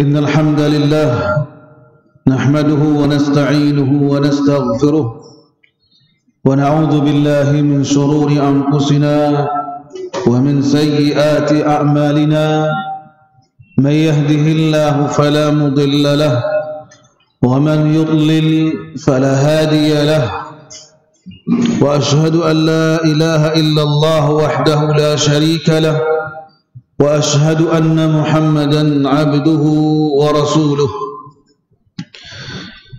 إن الحمد لله نحمده ونستعينه ونستغفره ونعوذ بالله من شرور أنفسنا ومن سيئات أعمالنا من يهده الله فلا مضل له ومن يضلل فلا هادي له وأشهد أن لا إله إلا الله وحده لا شريك له وأشهد أن محمدا عبده ورسوله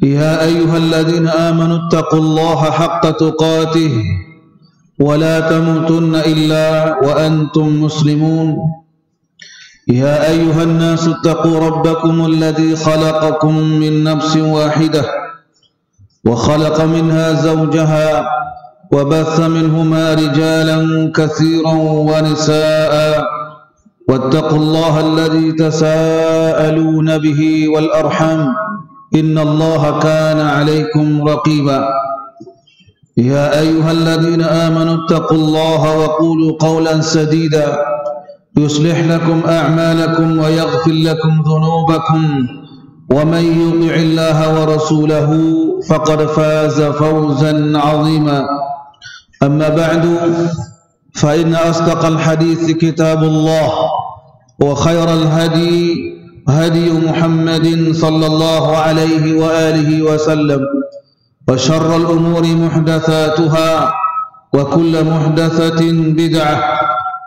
يا أيها الذين آمنوا اتقوا الله حق تقاته ولا تموتن إلا وأنتم مسلمون يا أيها الناس اتقوا ربكم الذي خلقكم من نفس واحدة وخلق منها زوجها وبث منهما رجالا كثيرا ونساء واتقوا الله الذي تساءلون به والأرحام إن الله كان عليكم رقيبا يا أيها الذين آمنوا اتقوا الله وقولوا قولا سديدا يصلح لكم أعمالكم ويغفر لكم ذنوبكم ومن يطع الله ورسوله فقد فاز فوزا عظيما أما بعد فإن أصدق الحديث كتاب الله وخير الهدي هدي محمد صلى الله عليه وآله وسلم وشر الأمور محدثاتها وكل محدثة بدعة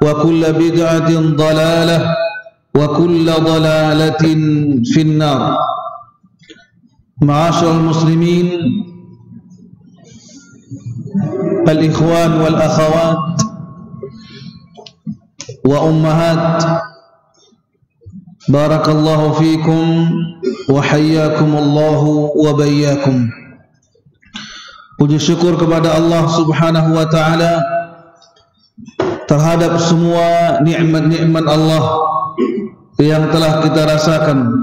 وكل بدعة ضلالة وكل ضلالة في النار. معاشر المسلمين الإخوان والأخوات وأمهات بارك الله فيكم وحياكم الله وبياكم. Puji syukur kepada Allah Subhanahu wa taala terhadap semua nikmat-nikmat Allah yang telah kita rasakan.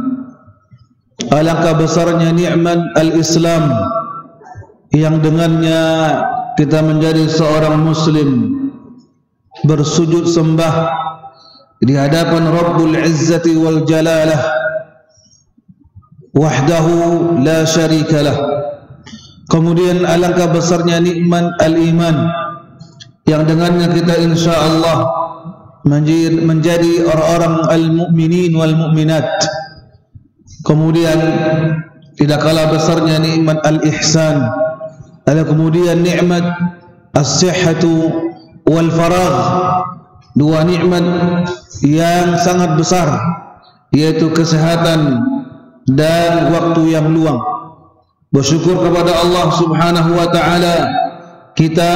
Alangkah besarnya nikmat al-Islam yang dengannya kita menjadi seorang muslim, bersujud sembah di hadapan Rabbul Izzati wal Jalalah wahdahu la syarikalah. Kemudian alangkah besarnya nikmat al-iman yang dengannya kita insyaallah menjadi orang-orang al-mu'minin wal mu'minat. Kemudian tidak kalah besarnya nikmat al-ihsan. Ada kemudian nikmat as-sihhatu wal faragh, dua nikmat yang sangat besar, yaitu kesehatan dan waktu yang luang. Bersyukur kepada Allah Subhanahu wa taala kita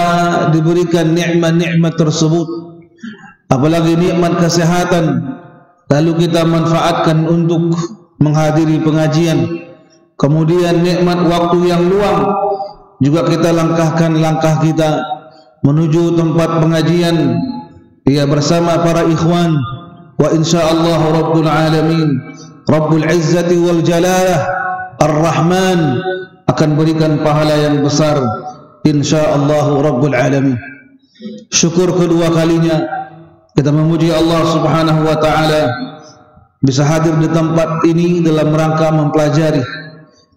diberikan nikmat-nikmat tersebut, apalagi nikmat kesehatan, lalu kita manfaatkan untuk menghadiri pengajian. Kemudian nikmat waktu yang luang juga kita langkahkan langkah kita menuju tempat pengajian bersama para ikhwan, wa insyaallah Rabbul Alamin Rabbul Izzati wal Jalalah Ar-Rahman akan berikan pahala yang besar insyaallah Rabbul Alamin. Syukur kedua kalinya kita memuji Allah Subhanahu wa taala bisa hadir di tempat ini dalam rangka mempelajari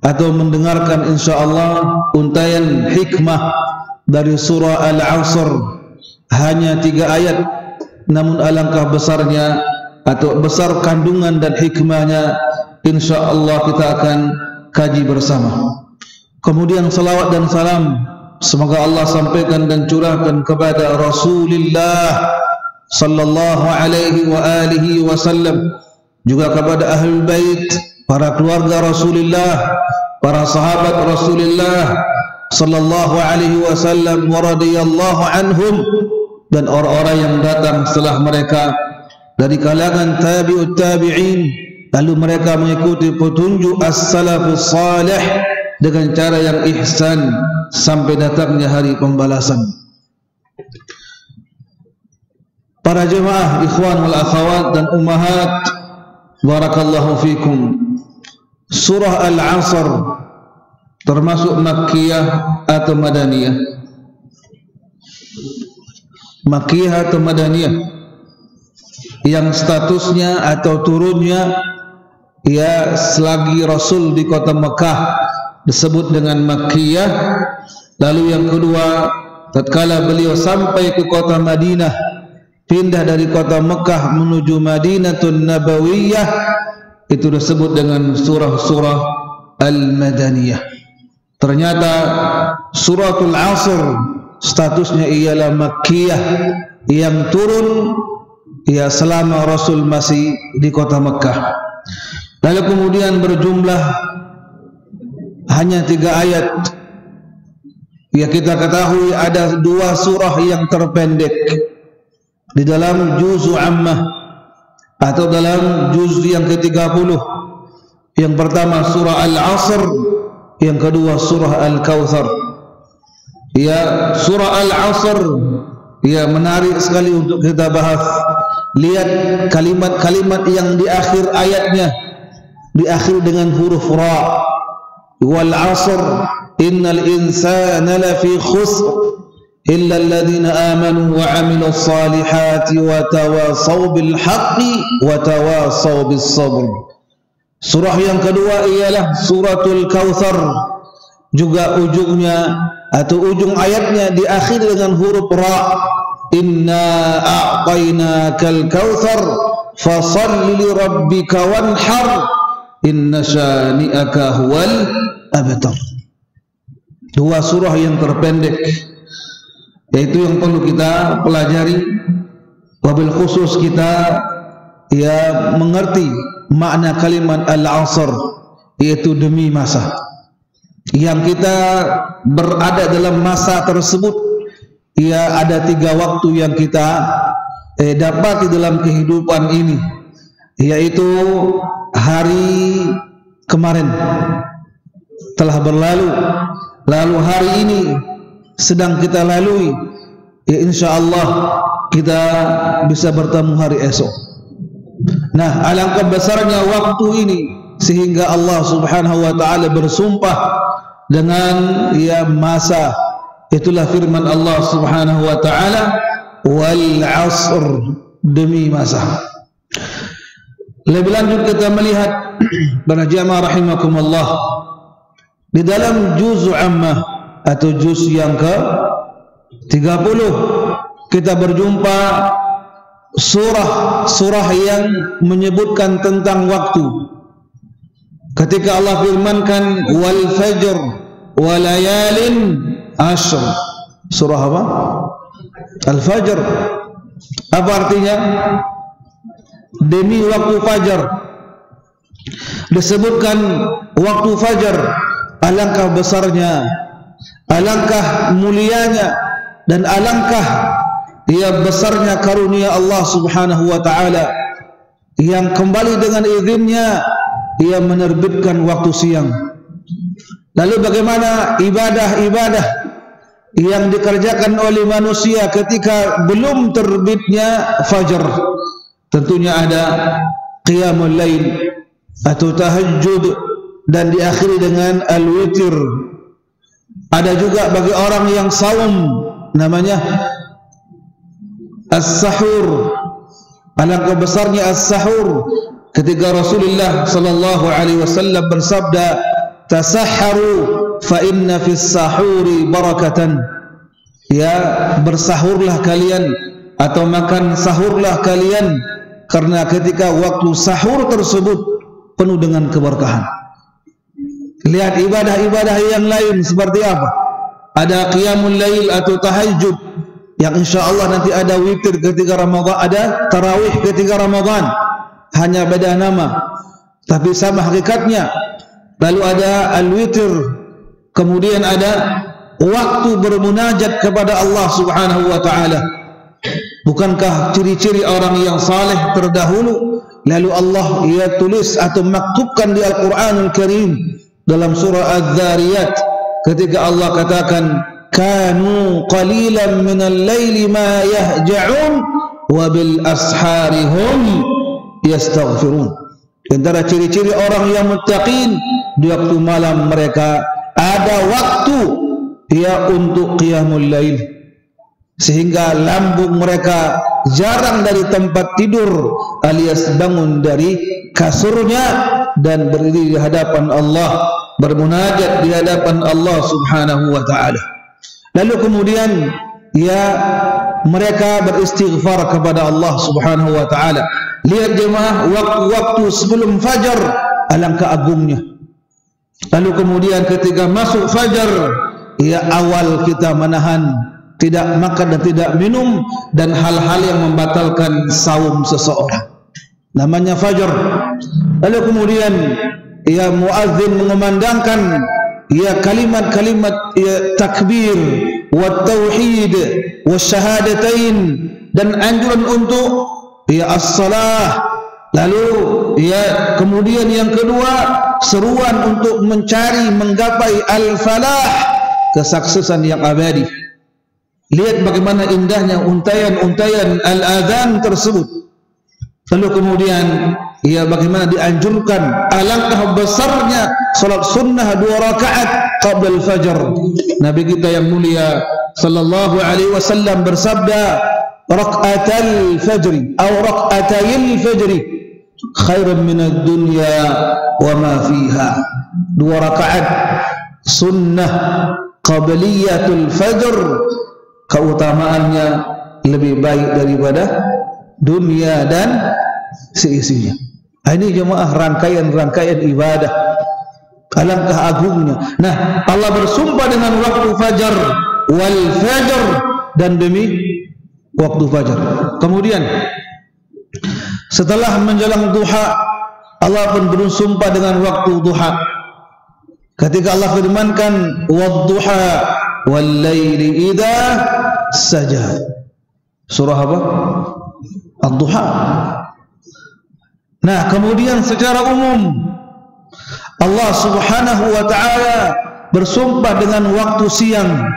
atau mendengarkan insyaallah untayan hikmah dari surah Al-Asr. Hanya 3 ayat, namun alangkah besarnya atau besar kandungan dan hikmahnya, insyaallah kita akan kaji bersama. Kemudian salawat dan salam semoga Allah sampaikan dan curahkan kepada Rasulullah sallallahu alaihi wa alihi wasallam, juga kepada ahlul bait, para keluarga Rasulullah, para sahabat Rasulullah sallallahu alaihi wasallam wa radhiyallahu anhum, dan orang-orang yang datang setelah mereka dari kalangan tabi'ut tabi'in, lalu mereka mengikuti petunjuk as-salafus salih dengan cara yang ihsan sampai datangnya hari pembalasan. Para jemaah ikhwan wal akhawat dan ummahat, barakallahu fikum. Surah Al-Asr termasuk Makkiyah atau Madaniyah? Makkiyah atau Madaniyah? Yang statusnya atau turunnya ya selagi Rasul di kota Mekah disebut dengan Makkiyah. Lalu yang kedua, tatkala beliau sampai ke kota Madinah, pindah dari kota Mekah menuju Madinatun Nabawiyah, itu disebut dengan surah-surah Al-Madaniyah. Ternyata suratul Asr statusnya ialah Makkiyah, yang turun ya selama Rasul masih di kota Mekah. Lalu kemudian berjumlah hanya 3 ayat. Ya, kita ketahui ada 2 surah yang terpendek di dalam juz Ammah atau dalam juz yang ke-30. Yang pertama surah Al-Asr, yang kedua surah Al-Kautsar. Ya, surah Al-Asr ya menarik sekali untuk kita bahas. Lihat kalimat-kalimat yang di akhir ayatnya diakhiri dengan huruf ra. Wal 'asr innal insana lafi khusr illa alladhina amanu wa 'amilus salihati wa tawasaw bil haqqi wa tawasaw bis sabr. Surah yang kedua ialah suratul Kautsar, juga ujungnya atau ujung ayatnya diakhiri dengan huruf ra. Inna a'tainakal kautsar fashalli li rabbika wanhar inna syani'aka huwal abtar. 2 surah yang terpendek, yaitu yang perlu kita pelajari, wabil khusus kita ya mengerti makna kalimat Al-Asr, yaitu demi masa. Yang kita berada dalam masa tersebut, ya ada 3 waktu yang kita dapati dalam kehidupan ini, yaitu hari kemarin telah berlalu, lalu hari ini sedang kita lalui, ya insyaallah kita bisa bertemu hari esok. Nah, alangkah besarnya waktu ini sehingga Allah Subhanahu wa taala bersumpah dengan ya masa. Itulah firman Allah Subhanahu wa taala, wal 'asr, demi masa. Lebih lanjut kita melihat para jamaah rahimakumullah, di dalam juz Ammah atau juz yang ke-30 kita berjumpa surah yang menyebutkan tentang waktu. Ketika Allah firmankan wal fajr wa layalin ashr. Surah apa? Al-Fajr. Apa artinya? Demi waktu fajar. Disebutkan waktu fajar, alangkah besarnya, alangkah mulianya, dan alangkah ya besarnya karunia Allah Subhanahu wa taala yang kembali dengan izinnya ia menerbitkan waktu siang. Lalu bagaimana ibadah-ibadah yang dikerjakan oleh manusia ketika belum terbitnya fajar? Tentunya ada qiyamul lail atau tahajud, dan diakhiri dengan al-witir. Ada juga bagi orang yang saum namanya as-sahur. Alangkah besarnya as-sahur ketika Rasulullah sallallahu alaihi wasallam bersabda, tasahharu fa inna fis sahuri barakatan. Ya, bersahurlah kalian atau makan sahurlah kalian, karena ketika waktu sahur tersebut penuh dengan keberkahan. Lihat ibadah-ibadah yang lain seperti apa. Ada qiyamul lail atau tahajud, yang insyaallah nanti ada witir ketika Ramadan, ada tarawih ketika Ramadan. Hanya beda nama tapi sama hakikatnya. Lalu ada al-witir, kemudian ada waktu bermunajat kepada Allah Subhanahu wa taala. Bukankah ciri-ciri orang yang saleh terdahulu lalu Allah ia tulis atau maktubkan di Al-Qur'anul Karim dalam surah Az-Zariyat ketika Allah katakan kanu qalilan minal laili ma yahja'un wa bil ashari hum yastaghfirun. Antara ciri-ciri orang yang muttaqin, di waktu malam mereka ada waktu ya untuk qiyamul lail. sehingga lambung mereka jarang dari tempat tidur alias bangun dari kasurnya dan berdiri di hadapan Allah, bermunajat di hadapan Allah Subhanahu wa taala. Lalu kemudian mereka beristighfar kepada Allah Subhanahu wa taala. Lihat jemaah, waktu-waktu sebelum fajar alangkah agungnya. Lalu kemudian ketika masuk fajar, awal kita menahan tidak makan dan tidak minum dan hal-hal yang membatalkan saum seseorang. Namanya fajar. Lalu kemudian muadzin mengumandangkan kalimat-kalimat takbir wa tauhid wa syahadatain dan anjuran untuk as-salah. Lalu kemudian yang kedua, seruan untuk mencari menggapai al-falah, kesuksesan yang abadi. Lihat bagaimana indahnya untayan-untayan al-adhan tersebut. Lalu kemudian bagaimana dianjurkan, alangkah besarnya salat sunnah 2 rakaat qabla al-fajr. Nabi kita yang mulia sallallahu alaihi wasallam bersabda, raqatal fajri atau raqatayil fajri khairun minad dunya wa ma fiha. 2 rakaat sunnah qabliyatul fajr, keutamaannya lebih baik daripada dunia dan seisinya. Ini jemaah rangkaian-rangkaian ibadah, alangkah agungnya. Nah, Allah bersumpah dengan waktu fajar, wal fajar, dan demi waktu fajar. Kemudian setelah menjelang duha, Allah pun bersumpah dengan waktu duha. Ketika Allah firmankan, wadduha wal laili idza saja. Surah apa? Ad-Duha. Nah, kemudian secara umum Allah Subhanahu wa taala bersumpah dengan waktu siang.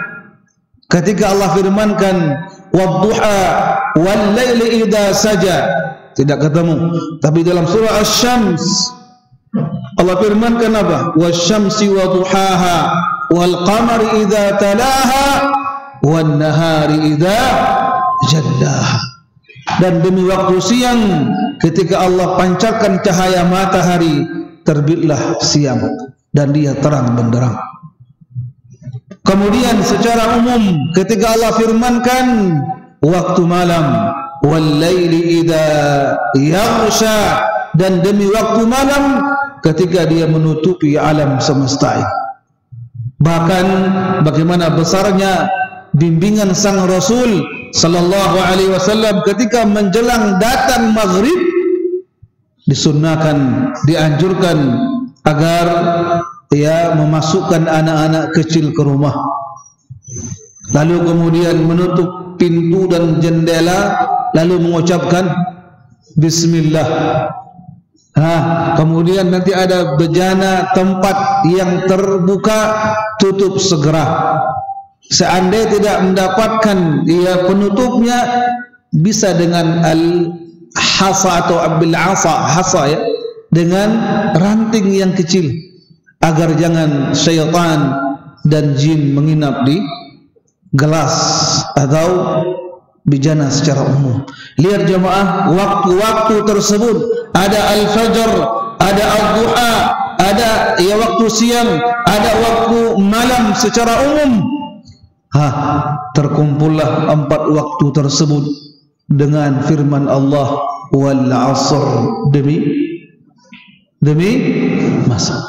Ketika Allah firmankan, wadduha wal laili idza saja. Tidak ketemu, tapi dalam surah Asy-Syams Allah firmankan apa? Wasyamsi wa duhaha wal qamari idza talaha wan nahari idza jallaha. Dan demi waktu siang, ketika Allah pancarkan cahaya matahari, terbitlah siang dan dia terang benderang. Kemudian secara umum ketika Allah firmankan waktu malam, wal laili idza yaghsha, dan demi waktu malam ketika dia menutupi alam semesta ini. Bahkan bagaimana besarnya bimbingan sang Rasul sallallahu alaihi wasallam ketika menjelang datang maghrib, disunnahkan, dianjurkan agar memasukkan anak-anak kecil ke rumah, lalu kemudian menutup pintu dan jendela, lalu mengucapkan bismillah. Kemudian nanti ada bejana tempat yang terbuka, tutup segera. Seandainya tidak mendapatkan penutupnya, bisa dengan al-hasa atau bil-asa, dengan ranting yang kecil, agar jangan syaitan dan jin menginap di gelas atau bejana secara umum. Lihat jemaah, waktu-waktu tersebut ada al-fajr, ada al-duha, ada waktu siang, ada waktu malam secara umum. Terkumpullah 4 waktu tersebut dengan firman Allah, wal 'asr, demi masa.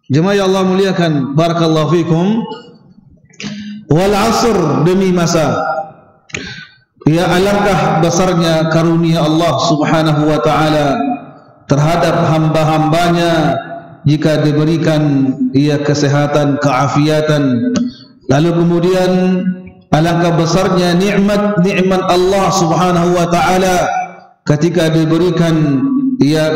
Jemaah yang Allah muliakan, barakallahu fikum, wal 'asr, demi masa. Alangkah besarnya karunia Allah Subhanahu wa taala terhadap hamba-hambanya jika diberikan kesehatan, keafiatan. Lalu kemudian alangkah besarnya nikmat Allah Subhanahu wa taala ketika diberikan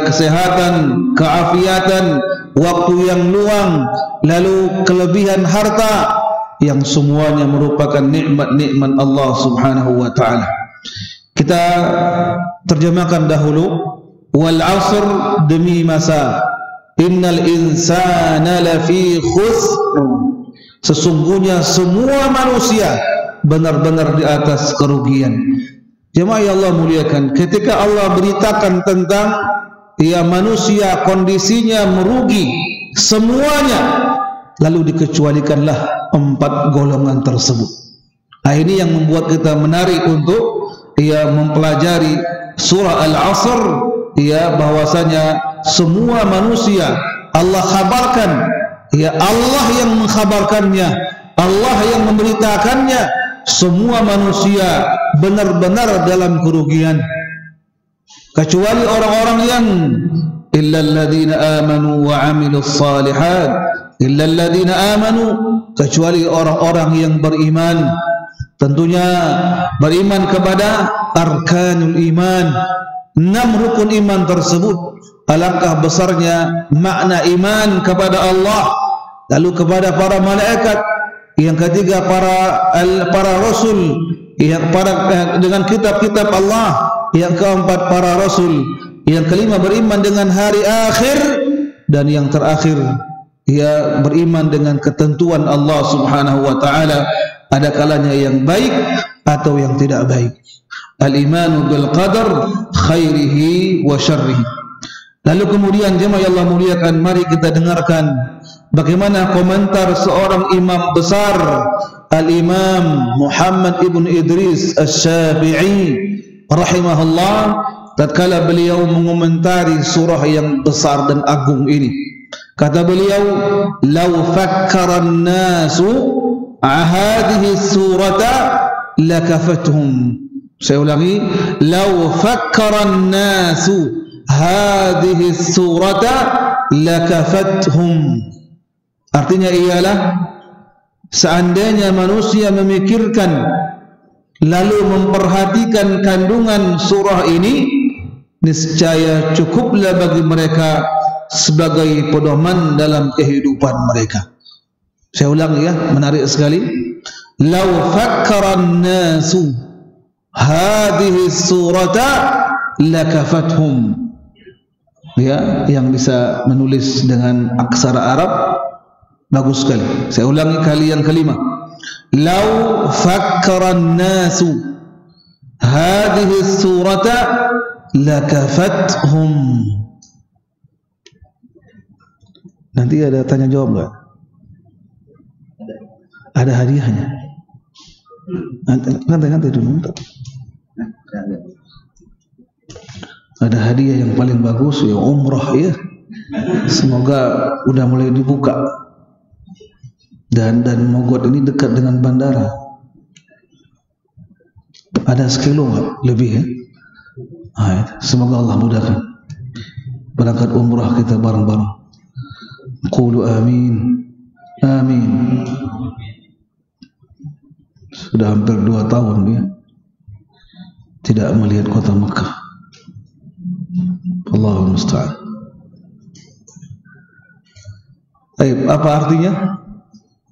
kesehatan, keafiatan, waktu yang luang, lalu kelebihan harta, yang semuanya merupakan nikmat-nikmat Allah Subhanahu wa taala. Kita terjemahkan dahulu, wal 'asr, demi masa. Innal insana lafi khusr, sesungguhnya semua manusia benar-benar di atas kerugian. Jemaah yang Allah muliakan, ketika Allah beritakan tentang manusia kondisinya merugi semuanya, lalu dikecualikanlah 4 golongan tersebut. Ini yang membuat kita menarik untuk mempelajari surah Al-Asr, bahwasanya semua manusia Allah khabarkan, Allah yang mengkhabarkannya, Allah yang memberitakannya, semua manusia benar-benar dalam kerugian, kecuali orang-orang yang illal ladzina amanu wa 'amilus shalihat, illal ladzina amanu, kecuali orang-orang yang beriman, tentunya beriman kepada arkanul iman, 6 rukun iman tersebut. Alangkah besarnya makna iman kepada Allah, lalu kepada para malaikat, yang ketiga para rasul, yang dengan kitab-kitab Allah, yang keempat para rasul, yang kelima beriman dengan hari akhir, dan yang terakhir beriman dengan ketentuan Allah Subhanahu wa taala, ada kalanya yang baik atau yang tidak baik. Al-imanu bil qadar khairihi wa syarrihi. Lalu kemudian jemaah yang Allah muliakan, mari kita dengarkan bagaimana komentar seorang imam besar, Al-Imam Muhammad ibn Idris Asy-Syafi'i rahimahullah, tatkala beliau mengomentari surah yang besar dan agung ini. Kata beliau, "Lau fakkara an-nasu hadhihi surata lakafatuhum." Saya ulangi, "Lau fakkara an-nasu hadhihi surata lakafathum." Artinya ialah, seandainya manusia memikirkan lalu memperhatikan kandungan surah ini, niscaya cukuplah bagi mereka sebagai pedoman dalam kehidupan mereka. Saya ulangi menarik sekali. Lau fakkaran nasu hadhihi surata lakafathum. Yang bisa menulis dengan aksara Arab bagus sekali. Saya ulangi kali yang kelima. Lau fakkaran nasu hadhihi surata lakafathum. Nanti ada tanya jawab enggak? Ada hadiahnya. Nanti dulu. Ada hadiah yang paling bagus, umrah Semoga udah mulai dibuka. Dan Mogot ini dekat dengan bandara. Ada 1 kilo lebih Semoga Allah mudahkan berangkat umrah kita bareng-bareng. Qulu amin. Amin. Sudah hampir 2 tahun dia tidak melihat kota Mekah. Allahul musta'an. Baik, apa artinya?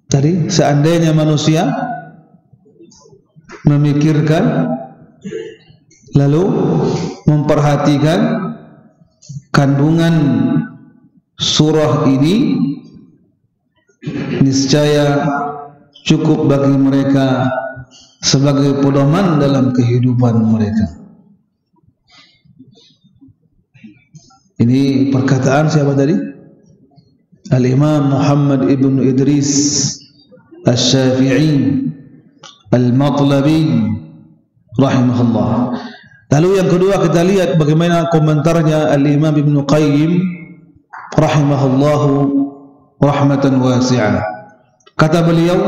Tadi seandainya manusia memikirkan lalu memperhatikan kandungan surah ini, niscaya cukup bagi mereka sebagai pedoman dalam kehidupan mereka. Ini perkataan siapa tadi? Al-Imam Muhammad ibn Idris Asy-Syafi'i Al-Matlabi rahimahullah. Lalu yang kedua kita lihat bagaimana komentarnya Al-Imam Ibn Qayyim rahimahullahu rahmatan wasi'ah. Kata beliau,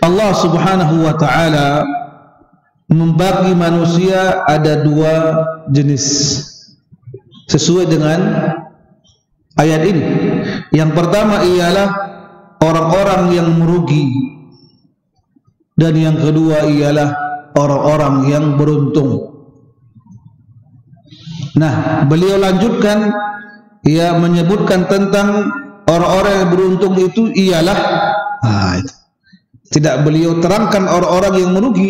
Allah Subhanahu wa ta'ala membagi manusia ada 2 jenis sesuai dengan ayat ini. Yang pertama ialah orang-orang yang merugi, dan yang kedua ialah orang-orang yang beruntung. Nah, beliau lanjutkan, menyebutkan tentang orang-orang yang beruntung itu ialah tidak beliau terangkan orang-orang yang merugi,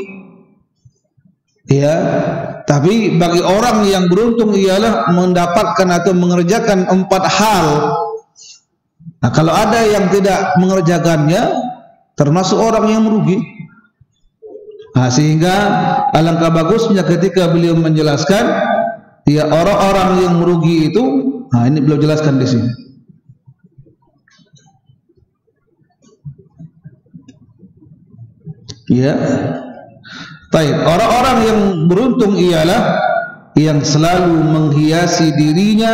tapi bagi orang yang beruntung ialah mendapatkan atau mengerjakan 4 hal. Nah, kalau ada yang tidak mengerjakannya, termasuk orang yang merugi. Sehingga alangkah bagusnya ketika beliau menjelaskan ya orang-orang yang merugi itu, ini beliau jelaskan di sini. Ya. Baik, orang-orang yang beruntung ialah yang selalu menghiasi dirinya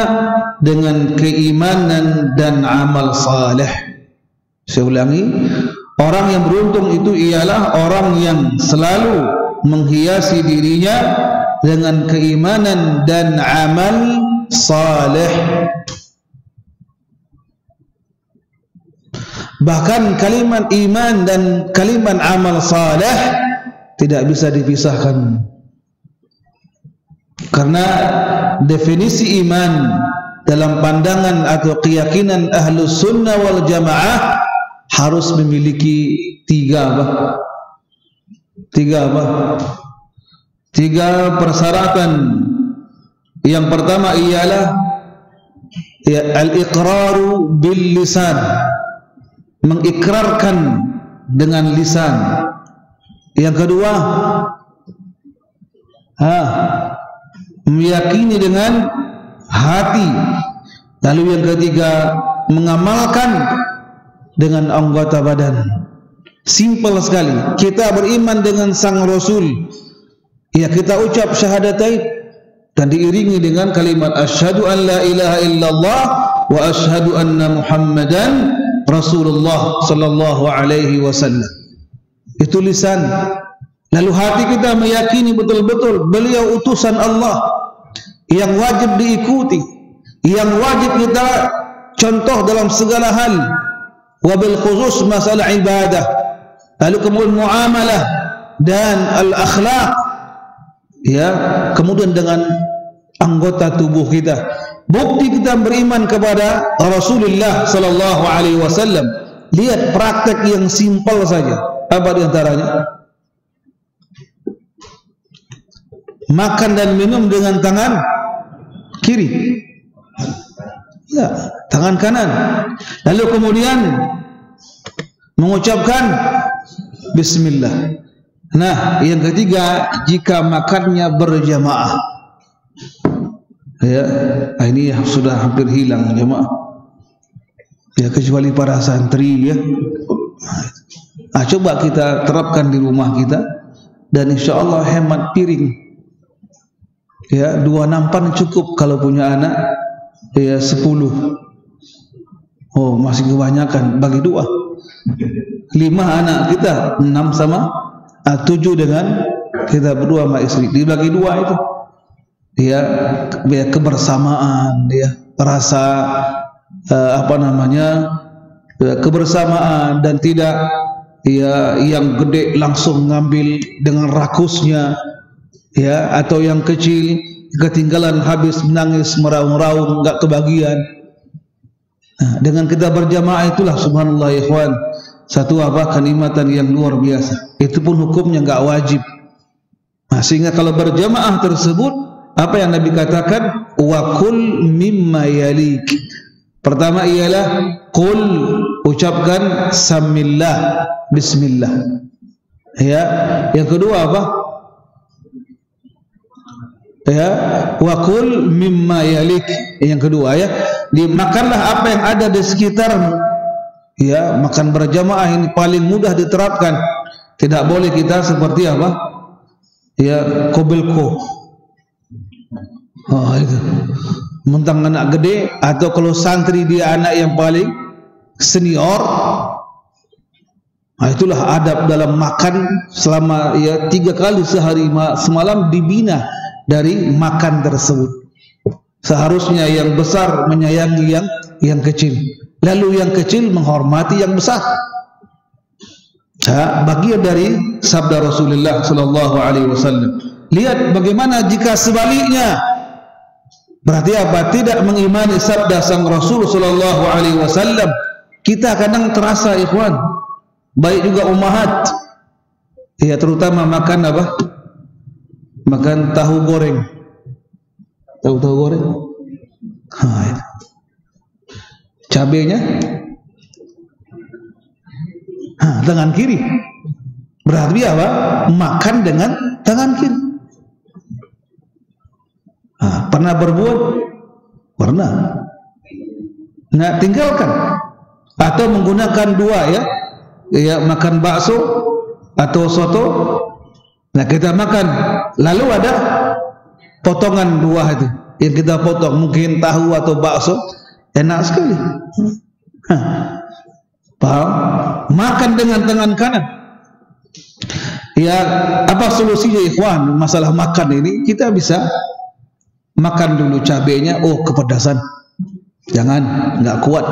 dengan keimanan dan amal saleh. Saya ulangi, orang yang beruntung itu ialah orang yang selalu menghiasi dirinya dengan keimanan dan amal saleh. Bahkan kalimat iman dan kalimat amal saleh tidak bisa dipisahkan. Karena definisi iman dalam pandangan atau keyakinan Ahlus Sunnah wal Jamaah harus memiliki tiga persyaratan. Yang pertama ialah al-iqraru bil lisan, mengikrarkan dengan lisan. Yang kedua, meyakini dengan hati. Lalu yang ketiga, mengamalkan dengan anggota badan. Simpel sekali. Kita beriman dengan sang Rasul, ya kita ucap syahadatain dan diiringi dengan kalimat asyhadu an la ilaha illallah wa asyhadu anna Muhammadan Rasulullah sallallahu alaihi wasallam. Itu lisan. Lalu hati kita meyakini betul-betul beliau utusan Allah yang wajib diikuti, yang wajib kita contoh dalam segala hal, wabil khusus masalah ibadah. Lalu kemudian muamalah dan al-akhlaq, ya, kemudian dengan anggota tubuh kita. Bukti kita beriman kepada Rasulullah sallallahu alaihi wasallam. Lihat praktek yang simpel saja. Apa di antaranya? Makan dan minum dengan tangan kiri, ya, tangan kanan. Lalu kemudian mengucapkan bismillah. Nah, yang ketiga, jika makannya berjamaah, ya, ini sudah hampir hilang jamaah, ya, kecuali para santri, ya. Coba kita terapkan di rumah kita dan insya Allah hemat piring. Ya, 2 nampan cukup kalau punya anak, ya 10. Oh, masih kebanyakan, bagi 2. 5 anak kita, 6 sama 7 dengan kita berdua sama istri, dibagi 2 itu. Ya, kebersamaan, ya, rasa kebersamaan dan tidak ya yang gede langsung ngambil dengan rakusnya, ya, atau yang kecil ketinggalan habis menangis meraung-raung enggak kebagian. Nah, dengan kita berjamaah itulah subhanallah ya ikhwan, satu kenikmatan yang luar biasa. Itu pun hukumnya enggak wajib. Nah, sehingga kalau berjamaah tersebut apa yang Nabi katakan, wa kul mimma yalik. Pertama ialah qul, ucapkan samillah, bismillah. Ya, yang kedua apa? Ya, wa kul mimma yalik. Yang kedua, ya, dimakanlah apa yang ada di sekitarmu. Ya, makan berjamaah ini paling mudah diterapkan. Tidak boleh kita seperti apa? Ya, kobelko. Oh, itu. Mentang anak gede, atau kalau santri dia anak yang paling senior. Nah, itulah adab dalam makan selama ya 3 kali sehari semalam dibina dari makan tersebut. Seharusnya yang besar menyayangi yang kecil, lalu yang kecil menghormati yang besar. Bagian dari sabda Rasulullah sallallahu alaihi wasallam. Lihat bagaimana jika sebaliknya. Berarti apa? Tidak mengimani sabda sang Rasul sallallahu alaihi wasallam. Kita kadang terasa ikhwan, baik juga ummahat, ya, terutama makan apa? Makan tahu goreng. Tahu goreng? Itu. Cabenya tangan kiri. Berarti apa? Makan dengan tangan kiri. Pernah berbuat? Pernah. Nah, tinggalkan. Atau menggunakan dua ya, makan bakso atau soto. Nah, kita makan, lalu ada potongan dua itu yang kita potong, mungkin tahu atau bakso, enak sekali. Paham? Makan dengan tangan kanan. Ya, apa solusinya ikhwan? Masalah makan ini, kita bisa makan dulu cabenya, kepedasan. Jangan, nggak kuat.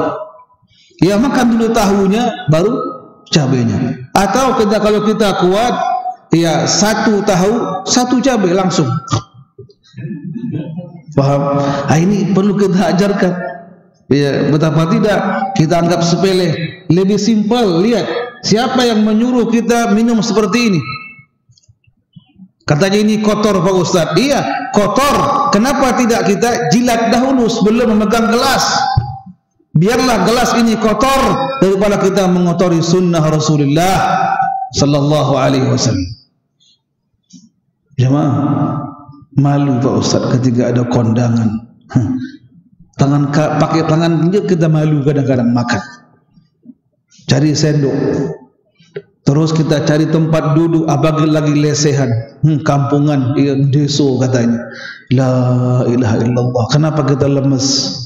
Ya, makan dulu tahunya, baru cabenya. Atau kalau kita kuat, ya satu tahu, satu cabai langsung. Paham? Ini perlu kita ajarkan. Ya, betapa tidak kita anggap sepele. Lebih simpel. Lihat, siapa yang menyuruh kita minum seperti ini? Katanya ini kotor Pak Ustaz. Iya, kotor. Kenapa tidak kita jilat dahulu sebelum memegang gelas? Biarlah gelas ini kotor daripada kita mengotori sunnah Rasulullah sallallahu alaihi wasallam. Jemaah, malu Pak Ustaz ketika ada kondangan. Pakai tangan kita malu kadang-kadang makan. Cari sendok. Terus kita cari tempat duduk, apalagi lagi lesehan, kampungan, deso katanya. La ilaha illallah. Kenapa kita lemes?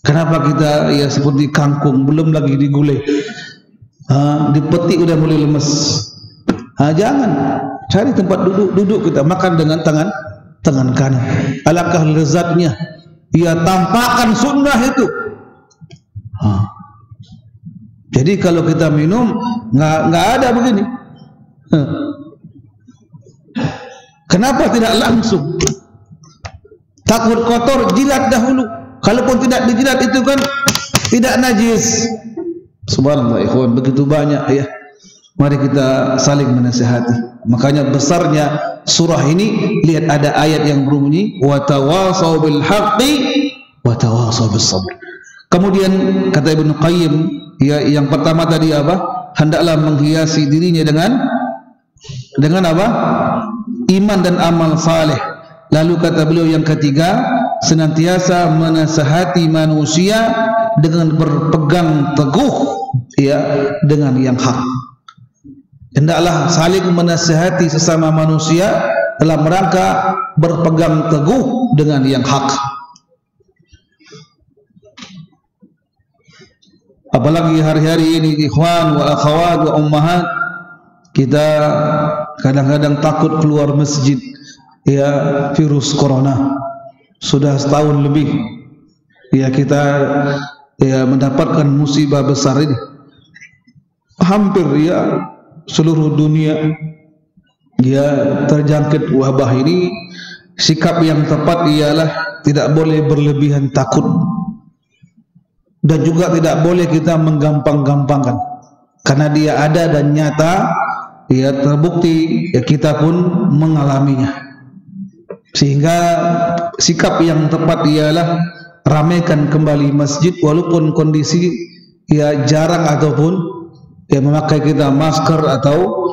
Kenapa kita seperti kangkung, belum lagi digulai, dipetik udah mulai lemes. Jangan. Cari tempat duduk kita makan dengan tangan kanan. Alangkah lezatnya. Tampakkan sunnah itu. Jadi kalau kita minum nggak ada begini. Kenapa tidak langsung? Takut kotor, jilat dahulu. Kalaupun tidak dijilat itu kan tidak najis. Subhanallah ikhwan, begitu banyak ya. Mari kita saling menasihati. Makanya besarnya surah ini, lihat ada ayat yang berbunyi wa tawasau bil haqqi wa tawasau bis sabr. Kemudian kata Ibnu Qayyim, yang pertama tadi apa? Hendaklah menghiasi dirinya dengan apa? Iman dan amal saleh. Lalu kata beliau yang ketiga, senantiasa menasihati manusia dengan berpegang teguh dengan yang hak. Hendaklah saling menasihati sesama manusia dalam rangka berpegang teguh dengan yang hak. Apalagi hari-hari ini ikhwan wa akhawat wa ummahat, kita kadang-kadang takut keluar masjid. Virus corona sudah setahun lebih. Kita mendapatkan musibah besar ini. Hampir seluruh dunia terjangkit wabah ini. Sikap yang tepat ialah tidak boleh berlebihan takut, dan juga tidak boleh kita menggampang-gampangkan, karena dia ada dan nyata, terbukti, kita pun mengalaminya. Sehingga sikap yang tepat ialah ramaikan kembali masjid walaupun kondisi jarang ataupun memakai kita masker atau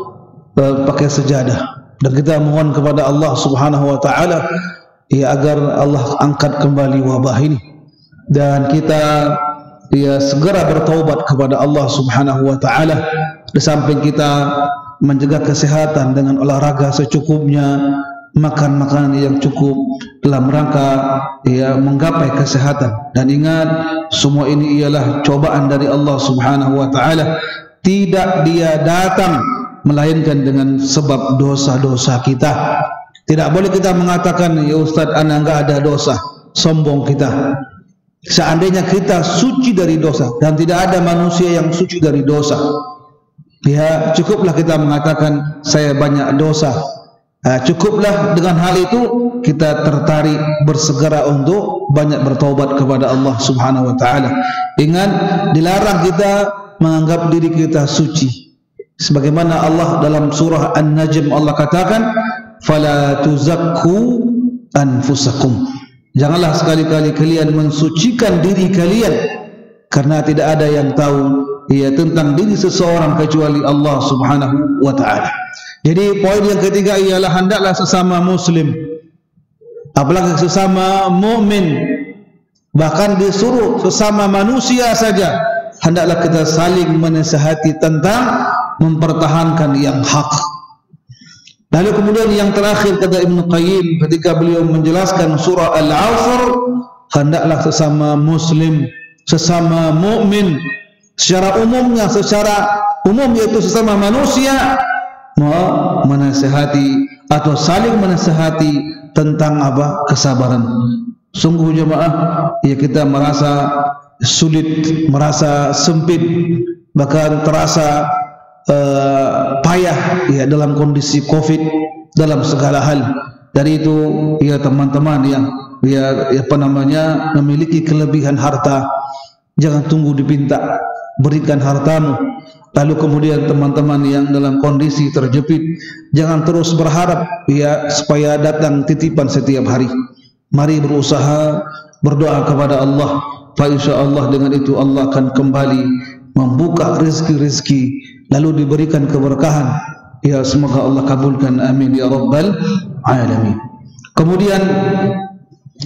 pakai sejadah. Dan kita mohon kepada Allah Subhanahu wa taala agar Allah angkat kembali wabah ini, dan kita segera bertaubat kepada Allah Subhanahu wa taala. Di samping kita menjaga kesehatan dengan olahraga secukupnya, makan makanan yang cukup dalam rangka menggapai kesehatan. Dan ingat, semua ini ialah cobaan dari Allah Subhanahu wa taala. Tidak dia datang melainkan dengan sebab dosa-dosa kita. Tidak boleh kita mengatakan, ya Ustaz, ana enggak ada dosa. Sombong kita. Seandainya kita suci dari dosa, dan tidak ada manusia yang suci dari dosa, cukuplah kita mengatakan saya banyak dosa. Cukuplah dengan hal itu kita tertarik bersegera untuk banyak bertaubat kepada Allah Subhanahu wa taala. Ingat, dilarang kita menganggap diri kita suci. Sebagaimana Allah dalam surah An-Najm, Allah katakan, "Fala tuzakku anfusakum." Janganlah sekali-kali kalian mensucikan diri kalian, karena tidak ada yang tahu tentang diri seseorang kecuali Allah Subhanahu wa taala. Jadi poin yang ketiga ialah hendaklah sesama muslim, apalagi sesama mukmin, bahkan disuruh sesama manusia saja, hendaklah kita saling menasihati tentang mempertahankan yang hak. Lalu kemudian yang terakhir kata Ibnu Qayyim ketika beliau menjelaskan surah Al-'Asr, hendaklah sesama muslim, sesama mukmin secara umumnya, secara umum yaitu sesama manusia, menasihati atau saling menasihati tentang apa? Kesabaran. Sungguh jemaah, kita merasa sulit, merasa sempit, bahkan terasa payah dalam kondisi Covid dalam segala hal. Dari itu teman-teman yang memiliki kelebihan harta, jangan tunggu dipinta, berikan hartamu. Lalu kemudian teman-teman yang dalam kondisi terjepit, jangan terus berharap supaya datang titipan setiap hari. Mari berusaha, berdoa kepada Allah, insyaallah dengan itu Allah akan kembali membuka rezeki-rezeki, lalu diberikan keberkahan. Semoga Allah kabulkan, amin ya rabbal alamin. Kemudian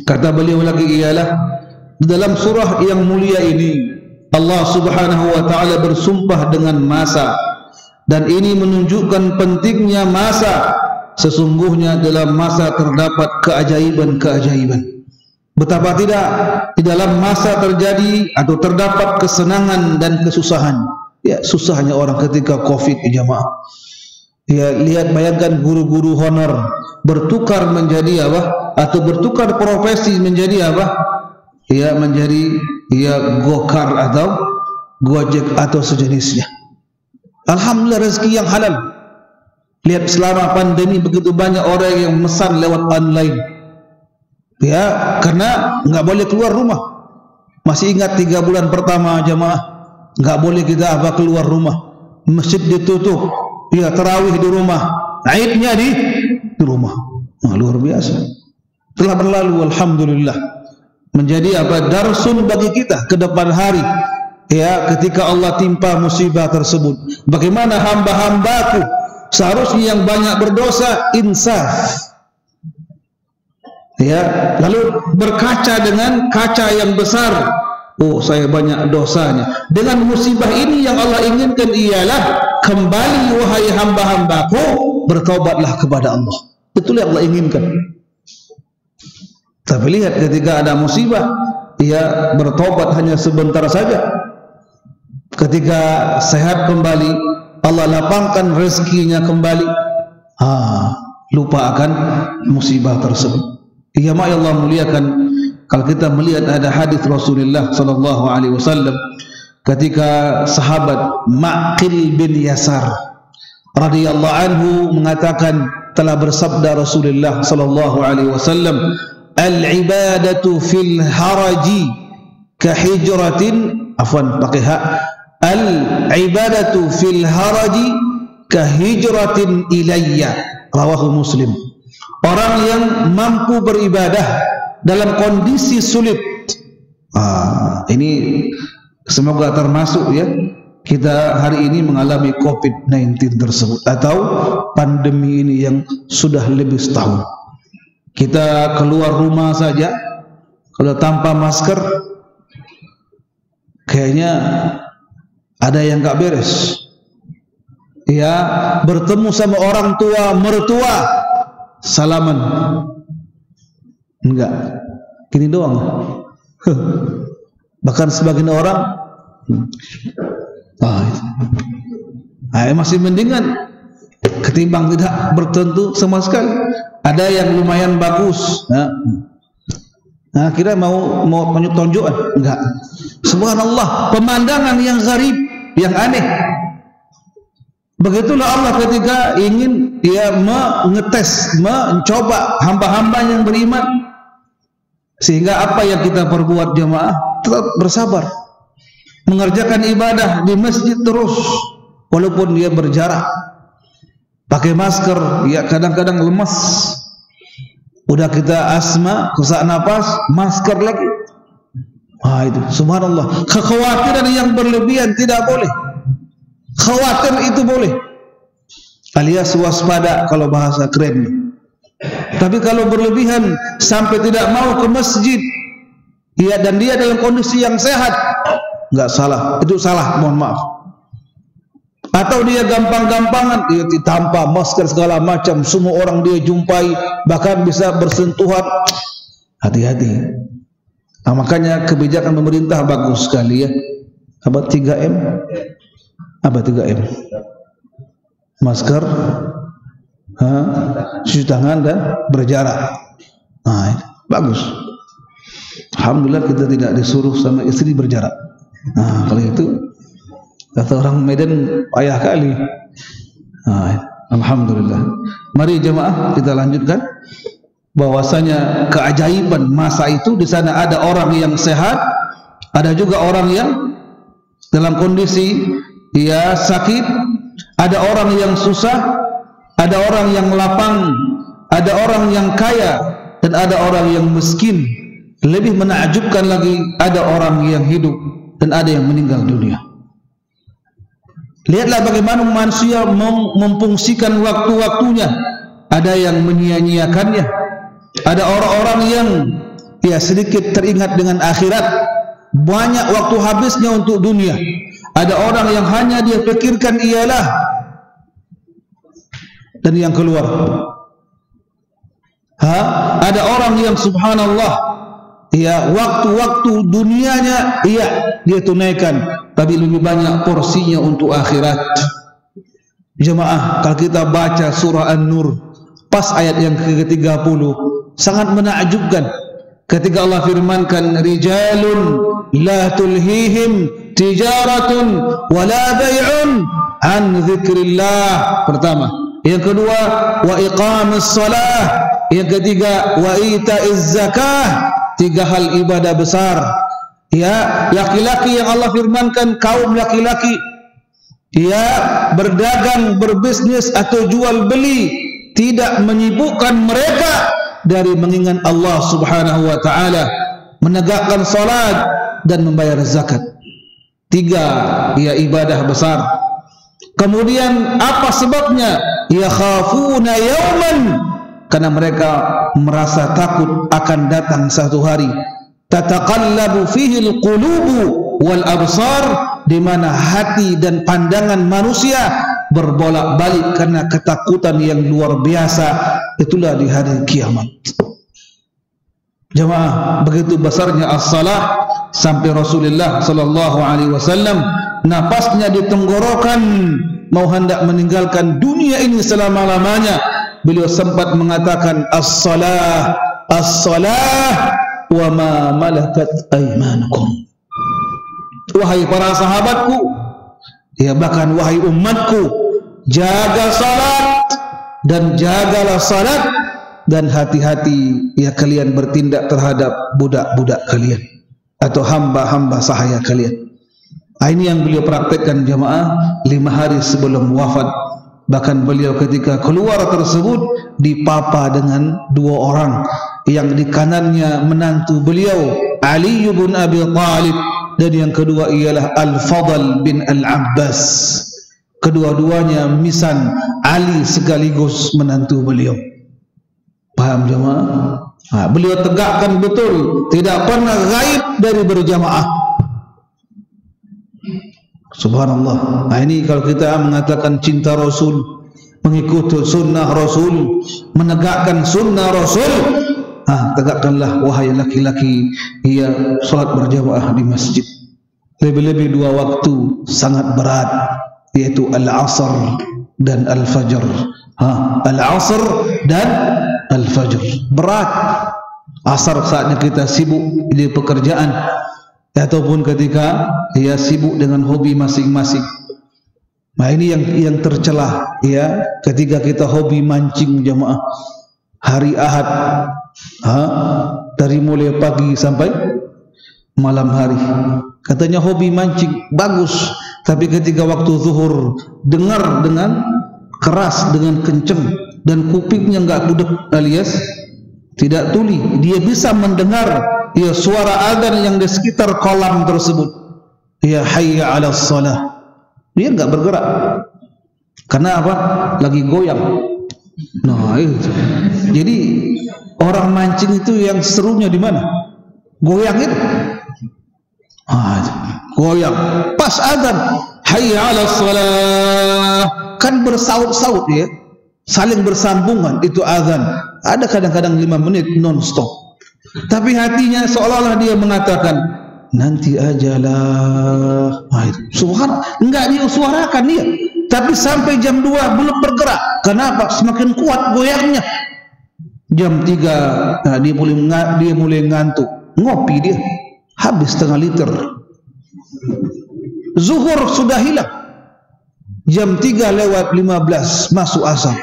kata beliau lagi ialah dalam surah yang mulia ini Allah Subhanahu wa taala bersumpah dengan masa, dan ini menunjukkan pentingnya masa. Sesungguhnya dalam masa terdapat keajaiban-keajaiban. Betapa tidak di dalam masa terjadi atau terdapat kesenangan dan kesusahan. Susahnya orang ketika Covid jemaah. Lihat, bayangkan guru-guru honor bertukar menjadi apa? Atau bertukar profesi menjadi apa? Menjadi gokar atau gojek atau sejenisnya. Alhamdulillah rezeki yang halal. Lihat selama pandemi begitu banyak orang yang memesan lewat online. Karena nggak boleh keluar rumah. Masih ingat 3 bulan pertama jemaah, nggak boleh kita keluar rumah. Masjid ditutup, tarawih di rumah, Aidnya di rumah. Luar biasa. Telah berlalu, alhamdulillah. Menjadi darsun bagi kita ke depan hari. Ketika Allah timpa musibah tersebut, bagaimana hamba-hambaku seharusnya yang banyak berdosa insaf. Lalu berkaca dengan kaca yang besar. Saya banyak dosanya. Dengan musibah ini yang Allah inginkan ialah kembali wahai hamba-hambaku, bertaubatlah kepada Allah. Itulah yang Allah inginkan. Tapi lihat ketika ada musibah, bertaubat hanya sebentar saja. Ketika sehat kembali, Allah lapangkan rezekinya kembali, lupa akan musibah tersebut. Allah muliakan, kalau kita melihat ada hadis Rasulullah sallallahu alaihi wasallam ketika sahabat Ma'qil bin Yasar radhiyallahu anhu mengatakan, telah bersabda Rasulullah sallallahu alaihi wasallam, al-ibadatu fil haraji kahijratin, al-ibadatu fil haraji kahijratin ilayya, rawahu Muslim. Orang yang mampu beribadah dalam kondisi sulit, ini semoga termasuk kita hari ini mengalami COVID-19 tersebut atau pandemi ini yang sudah lebih setahun. Kita keluar rumah saja kalau tanpa masker, kayaknya ada yang gak beres. Bertemu sama orang tua, mertua, salaman, enggak, gini doang. Bahkan sebagian orang masih mendingan ketimbang tidak bertentu sama sekali. Ada yang lumayan bagus, kira mau tonjokan, enggak. Subhanallah, pemandangan yang gharib, yang aneh. Begitulah Allah ketika ingin mengetes, mencoba hamba-hamba yang beriman. Sehingga apa yang kita perbuat jemaah, tetap bersabar, mengerjakan ibadah di masjid terus, walaupun dia berjarak, pakai masker, kadang-kadang lemas. Udah kita asma, sesak nafas, masker lagi. Itu subhanallah. Kekhawatiran yang berlebihan tidak boleh. Khawatir itu boleh, alias waspada kalau bahasa keren. Tapi kalau berlebihan sampai tidak mau ke masjid, dan dia dalam kondisi yang sehat, nggak salah, itu salah, mohon maaf. Atau dia gampang-gampangan, dia tanpa masker segala macam, semua orang dia jumpai, bahkan bisa bersentuhan. Hati-hati. Nah, makanya kebijakan pemerintah bagus sekali ya. Apa 3M? Apa 3M? Masker, cuci tangan dan berjarak. Nah, bagus. Alhamdulillah kita tidak disuruh sama istri berjarak. Nah, kalau itu kata orang Medan payah kali. Nah, alhamdulillah. Mari jemaah kita lanjutkan. Bahwasanya keajaiban masa itu, di sana ada orang yang sehat, ada juga orang yang dalam kondisi dia sakit, ada orang yang susah, ada orang yang lapang, ada orang yang kaya, dan ada orang yang miskin. Lebih menakjubkan lagi, ada orang yang hidup dan ada yang meninggal dunia. Lihatlah bagaimana manusia memfungsikan waktu-waktunya. Ada yang menyia-nyiakannya. Ada orang-orang yang sedikit teringat dengan akhirat, banyak waktu habisnya untuk dunia. Ada orang yang hanya dia pikirkan ialah dan yang keluar. Ada orang yang subhanallah, waktu-waktu dunianya dia tunaikan, tapi lebih banyak porsinya untuk akhirat. Jemaah, kalau kita baca surah An-Nur pas ayat yang ke-30, sangat menakjubkan ketika Allah firmankan, rijalun la tulhihim tijaratun wala bai'un an dzikrillah. Pertama. Yang kedua, wa iqamis salah. Yang ketiga, wa itaiz zakah. 3 hal ibadah besar. Laki-laki yang Allah firmankan, kaum laki-laki berdagang, berbisnis atau jual beli, tidak menyibukkan mereka dari mengingat Allah subhanahu wa ta'ala, menegakkan salat dan membayar zakat. 3 ibadah besar. Kemudian apa sebabnya? Yakhafuna yawman, karena mereka merasa takut akan datang satu hari, tataqallabu fihi alqulubu wal absar, di mana hati dan pandangan manusia berbolak-balik karena ketakutan yang luar biasa. Itulah di hari kiamat. Jemaah, begitu besarnya as-salah sampai Rasulullah sallallahu alaihi wasallam napasnya di tenggorokan mau hendak meninggalkan dunia ini selama-lamanya, beliau sempat mengatakan as-salah, as-salah wa ma malakat aymanukum. Wahai para sahabatku, bahkan wahai umatku, jaga salat dan jagalah salat, dan hati-hati kalian bertindak terhadap budak-budak kalian atau hamba-hamba sahaya kalian. Ini yang beliau praktekkan jemaah 5 hari sebelum wafat. Bahkan beliau ketika keluar tersebut dipapa dengan 2 orang, yang di kanannya menantu beliau Ali bin Abi Thalib, dan yang kedua ialah Al-Fadl bin Al-Abbas. Kedua-duanya misan Ali sekaligus menantu beliau. Paham jemaah? Beliau tegakkan betul, tidak pernah gaib dari berjamaah. Subhanallah. Ini kalau kita mengatakan cinta Rasul, mengikuti sunnah Rasul, menegakkan sunnah Rasul, tegakkanlah wahai laki-laki salat berjamaah di masjid. Lebih-lebih 2 waktu sangat berat, yaitu al-asr dan al-fajr. Al-asr dan al-fajr berat. Asar saatnya kita sibuk di pekerjaan, ataupun ketika sibuk dengan hobi masing-masing. Ini yang tercelah ketika kita hobi mancing jemaah. Hari Ahad dari mulai pagi sampai malam hari, katanya hobi mancing bagus, tapi ketika waktu zuhur dengar dengan keras, dengan kenceng, dan kupingnya enggak budek, alias tidak tuli, dia bisa mendengar ya suara adzan yang di sekitar kolam tersebut. Ya hayya 'alas shalah. Dia enggak bergerak. Karena apa? Lagi goyang. Nah, itu. Jadi orang mancing itu yang serunya di mana? Goyang itu. Goyang. Pas adzan, hayya 'alas shalah. Kan bersaut-saut ya. Saling bersambungan itu azan. Ada kadang-kadang 5 menit non-stop. Tapi hatinya seolah-olah dia mengatakan, nanti ajalah. Subhanallah, enggak disuarakan dia. Tapi sampai jam 2 belum bergerak. Kenapa? Semakin kuat goyangnya. Jam 3 nah, dia mulai ngantuk. Ngopi dia. Habis setengah liter. Zuhur sudah hilang. Jam 3:15 masuk asar.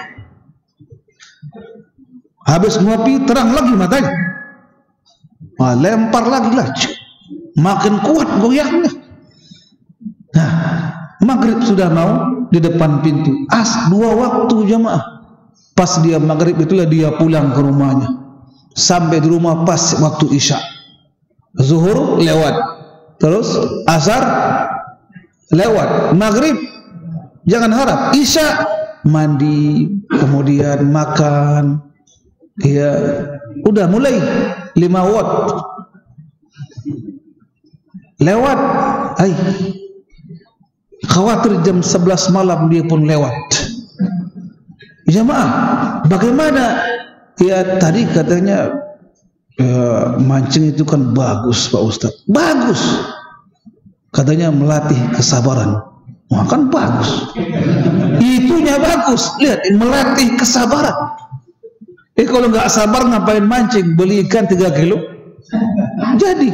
Habis ngopi terang lagi matanya. Lempar lagi lah. Makin kuat goyangnya. Nah, maghrib sudah mau di depan pintu. 2 waktu jamaah. Pas dia maghrib itulah dia pulang ke rumahnya. Sampai di rumah pas waktu isya. Zuhur lewat. Terus asar lewat. Maghrib jangan harap. Isya mandi, kemudian makan. Ya, udah mulai 5 watt lewat. Khawatir jam 11 malam dia pun lewat. Jamaah, bagaimana? Ya tadi katanya mancing itu kan bagus Pak Ustaz. Bagus. Katanya melatih kesabaran. Wah kan bagus. Itunya bagus. Lihat, melatih kesabaran. Kalau nggak sabar ngapain mancing? Beli ikan 3 kilo? Jadi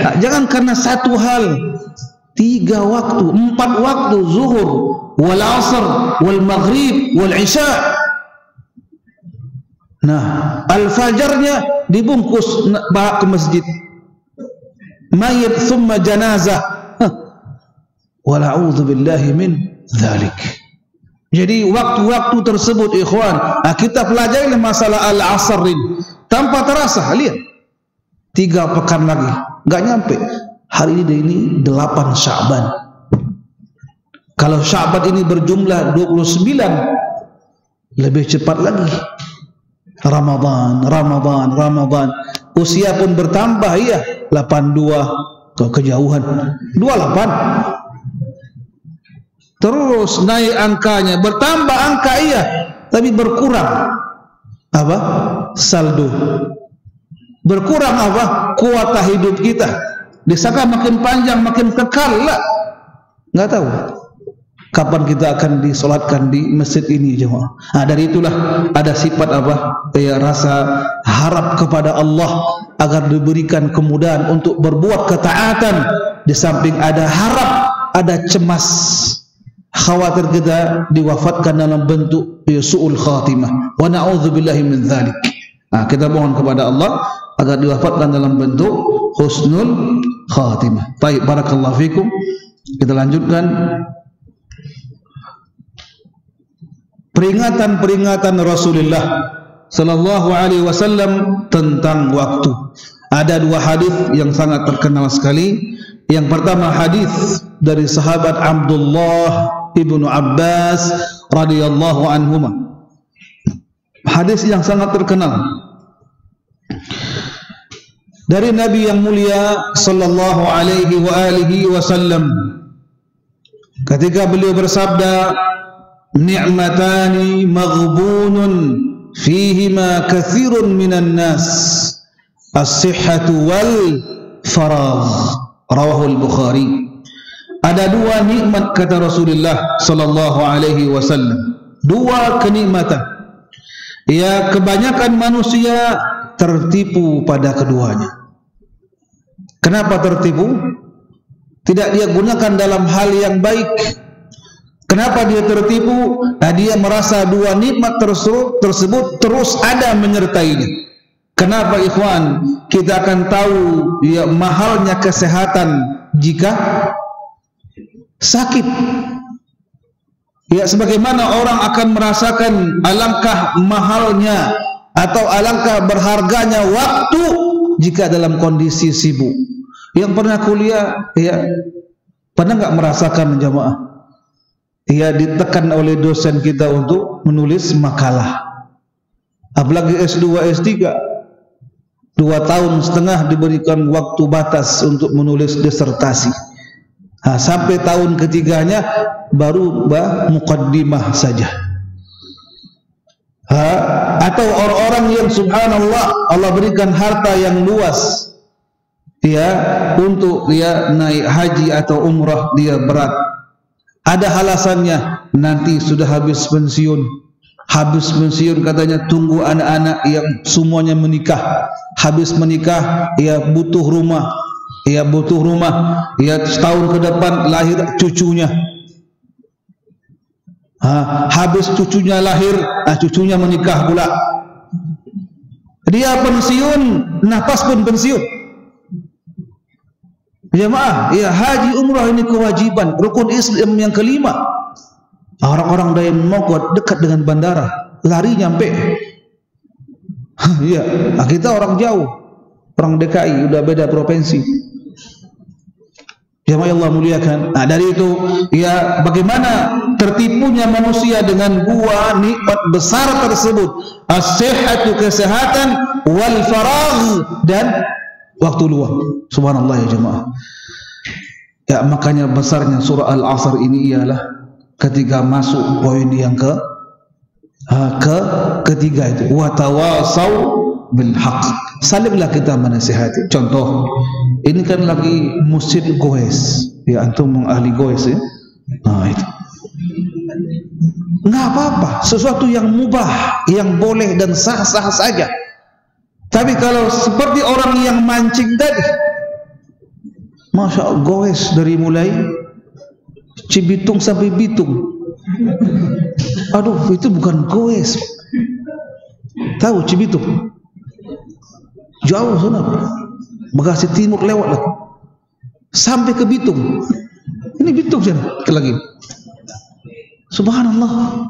nah, jangan karena satu hal 3 waktu, 4 waktu, zuhur, wal asr, wal maghrib, wal isya. Nah, al-fajarnya dibungkus bawa ke masjid. Mayit thumma janazah. Wal a'udzu billahi min dzalik. Jadi waktu-waktu tersebut ikhwan, kita pelajari masalah al-asr ini tanpa terasa. Lihat, 3 pekan lagi, nggak nyampe. Hari ini 8 Sya'ban. Kalau Sya'ban ini berjumlah 29, lebih cepat lagi. Ramadan. Usia pun bertambah ya, 82 kejauhan 28. Terus naik angkanya, bertambah angka iya, tapi berkurang apa? Saldo. Berkurang apa? Kuota hidup kita. Disangka makin panjang, makin kekal lah. Nggak tahu kapan kita akan disolatkan di masjid ini jemaah. Dari itulah ada sifat apa? Ya, rasa harap kepada Allah agar diberikan kemudahan untuk berbuat ketaatan. Di samping ada harap, ada cemas. Khawatir kita diwafatkan dalam bentuk su'ul khatimah. Wa na'udzubillahi min dzalik. Kita mohon kepada Allah agar diwafatkan dalam bentuk husnul khatimah. Baik, barakallahu fikum. Kita lanjutkan peringatan-peringatan Rasulullah sallallahu alaihi wasallam tentang waktu. Ada 2 hadis yang sangat terkenal sekali. Yang pertama hadis dari sahabat Abdullah Ibnu Abbas radhiyallahu anhuma. Hadis yang sangat terkenal dari Nabi yang mulia sallallahu alaihi wasallam ketika beliau bersabda, ni'matani maghbunun fihima katsirun minan nas, as-sihhatu wal faragh. Rawahul Bukhari. Ada 2 nikmat kata Rasulullah sallallahu alaihi wasallam. 2 kenikmatan. Ya, kebanyakan manusia tertipu pada keduanya. Kenapa tertipu? Tidak dia gunakan dalam hal yang baik. Kenapa dia tertipu? Dia merasa 2 nikmat tersebut terus ada menyertainya. Kenapa ikhwan? Kita akan tahu ya mahalnya kesehatan jika sakit. Ya, sebagaimana orang akan merasakan alangkah mahalnya atau alangkah berharganya waktu jika dalam kondisi sibuk. Yang pernah kuliah, ya, pernah nggak merasakan jamaah? Ya, ditekan oleh dosen kita untuk menulis makalah. Apalagi S2, S3, 2,5 tahun diberikan waktu batas untuk menulis disertasi. Sampai tahun ketiganya baru muqaddimah saja. Atau orang-orang yang subhanallah Allah berikan harta yang luas, ya, untuk dia naik haji atau umrah dia berat. Ada alasannya, nanti sudah habis pensiun. Habis pensiun katanya tunggu anak-anak yang semuanya menikah. Habis menikah, ya butuh rumah. Ya butuh rumah. Ya setahun ke depan lahir cucunya. Habis cucunya lahir, cucunya menikah pula. Dia pensiun, nafas pun pensiun. Jemaah, ya haji umrah ini kewajiban, rukun Islam yang kelima. Orang-orang Dayan Mogot dekat dengan bandara, lari nyampe. Iya, kita orang jauh, orang DKI, udah beda provinsi. Jemaah Allah muliakan. Dari itu, ya bagaimana tertipunya manusia dengan dua nikmat besar tersebut, as-sihhatu, kesehatan, wal faragh, dan waktu luang. Subhanallah ya jemaah. Ya makanya besarnya surah Al-Asr ini ialah ketika masuk poin yang ketiga itu, wa tawasau bil haqq. Salinglah kita menasihati. Contoh, ini kan lagi musim goes, ya antum ahli goes ya. Itu nggak apa-apa, sesuatu yang mubah, yang boleh dan sah-sah saja. Tapi kalau seperti orang yang mancing tadi, masya Allah, goes dari mulai Cibitung sampai Bitung. Aduh, itu bukan goes. Tahu Cibitung? Jauh sana, Bekasi Timur lewat lah, sampai ke Bitung. Ini Bitung sana lagi. Subhanallah.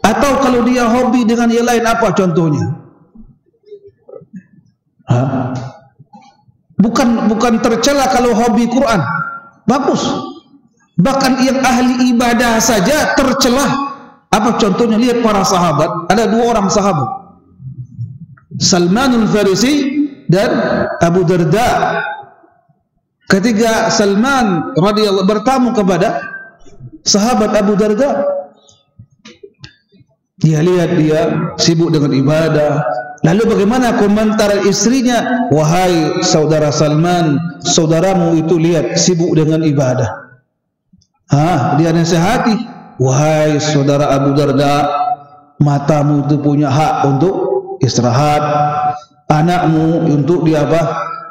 Atau kalau dia hobi dengan yang lain, apa contohnya? Bukan tercela kalau hobi Quran, bagus. Bahkan yang ahli ibadah saja tercela. Apa contohnya? Lihat para sahabat. Ada dua orang sahabat, Salman al-Farisi dan Abu Darda. Ketika Salman radhiyallahu bertamu kepada sahabat Abu Darda, dia lihat dia sibuk dengan ibadah. Lalu bagaimana komentar istrinya? Wahai saudara Salman, saudaramu itu lihat sibuk dengan ibadah. Dia nasihati, wahai saudara Abu Darda, matamu itu punya hak untuk istirahat, anakmu untuk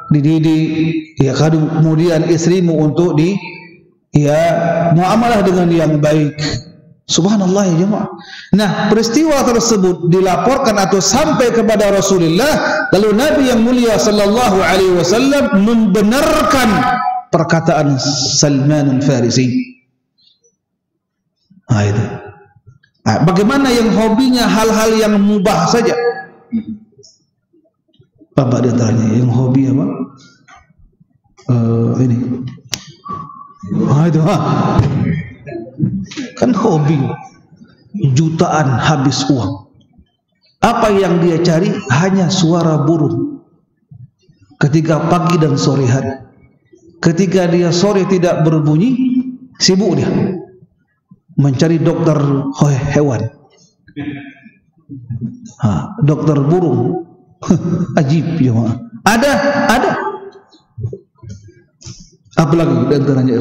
dididik, ya kemudian istrimu untuk muamalah dengan yang baik. Subhanallah ya jemaah. Nah, peristiwa tersebut dilaporkan atau sampai kepada Rasulullah, lalu Nabi yang mulia sallallahu alaihi wasallam membenarkan perkataan Salman al-Farisi. Itu. Bagaimana yang hobinya hal-hal yang mubah saja? Bapak di antaranya yang hobi apa? Ini. Itu kan hobi, jutaan habis uang. Apa yang dia cari? Hanya suara burung ketika pagi dan sore hari. Ketika dia sore tidak berbunyi, sibuk dia mencari dokter hewan, dokter burung. Ajib ya, ada. Apalagi di antaranya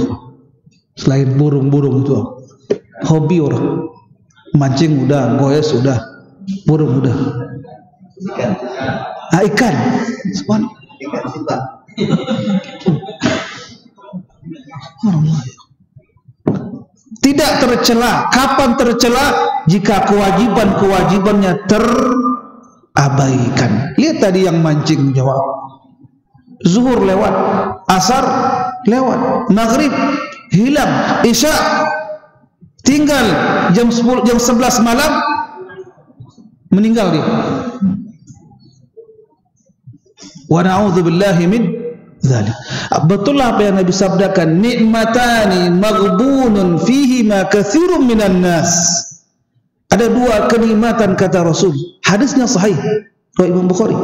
selain burung-burung itu, hobi orang mancing udah, goes udah, burung udah, ikan. Tidak tercela. Kapan tercela? Jika kewajiban-kewajibannya terabaikan. Lihat tadi yang mancing jawab. Zuhur lewat, asar lewat, maghrib hilang, isya tinggal jam 10, jam 11 malam meninggal dia. Wa na'udzubillahi min dzalik. Betul apa yang Nabi sabdakan, nikmatani maghbunun fihi ma katsirun minan nas. Ada dua kenikmatan kata Rasul. Hadisnya sahih riwayat Imam Bukhari.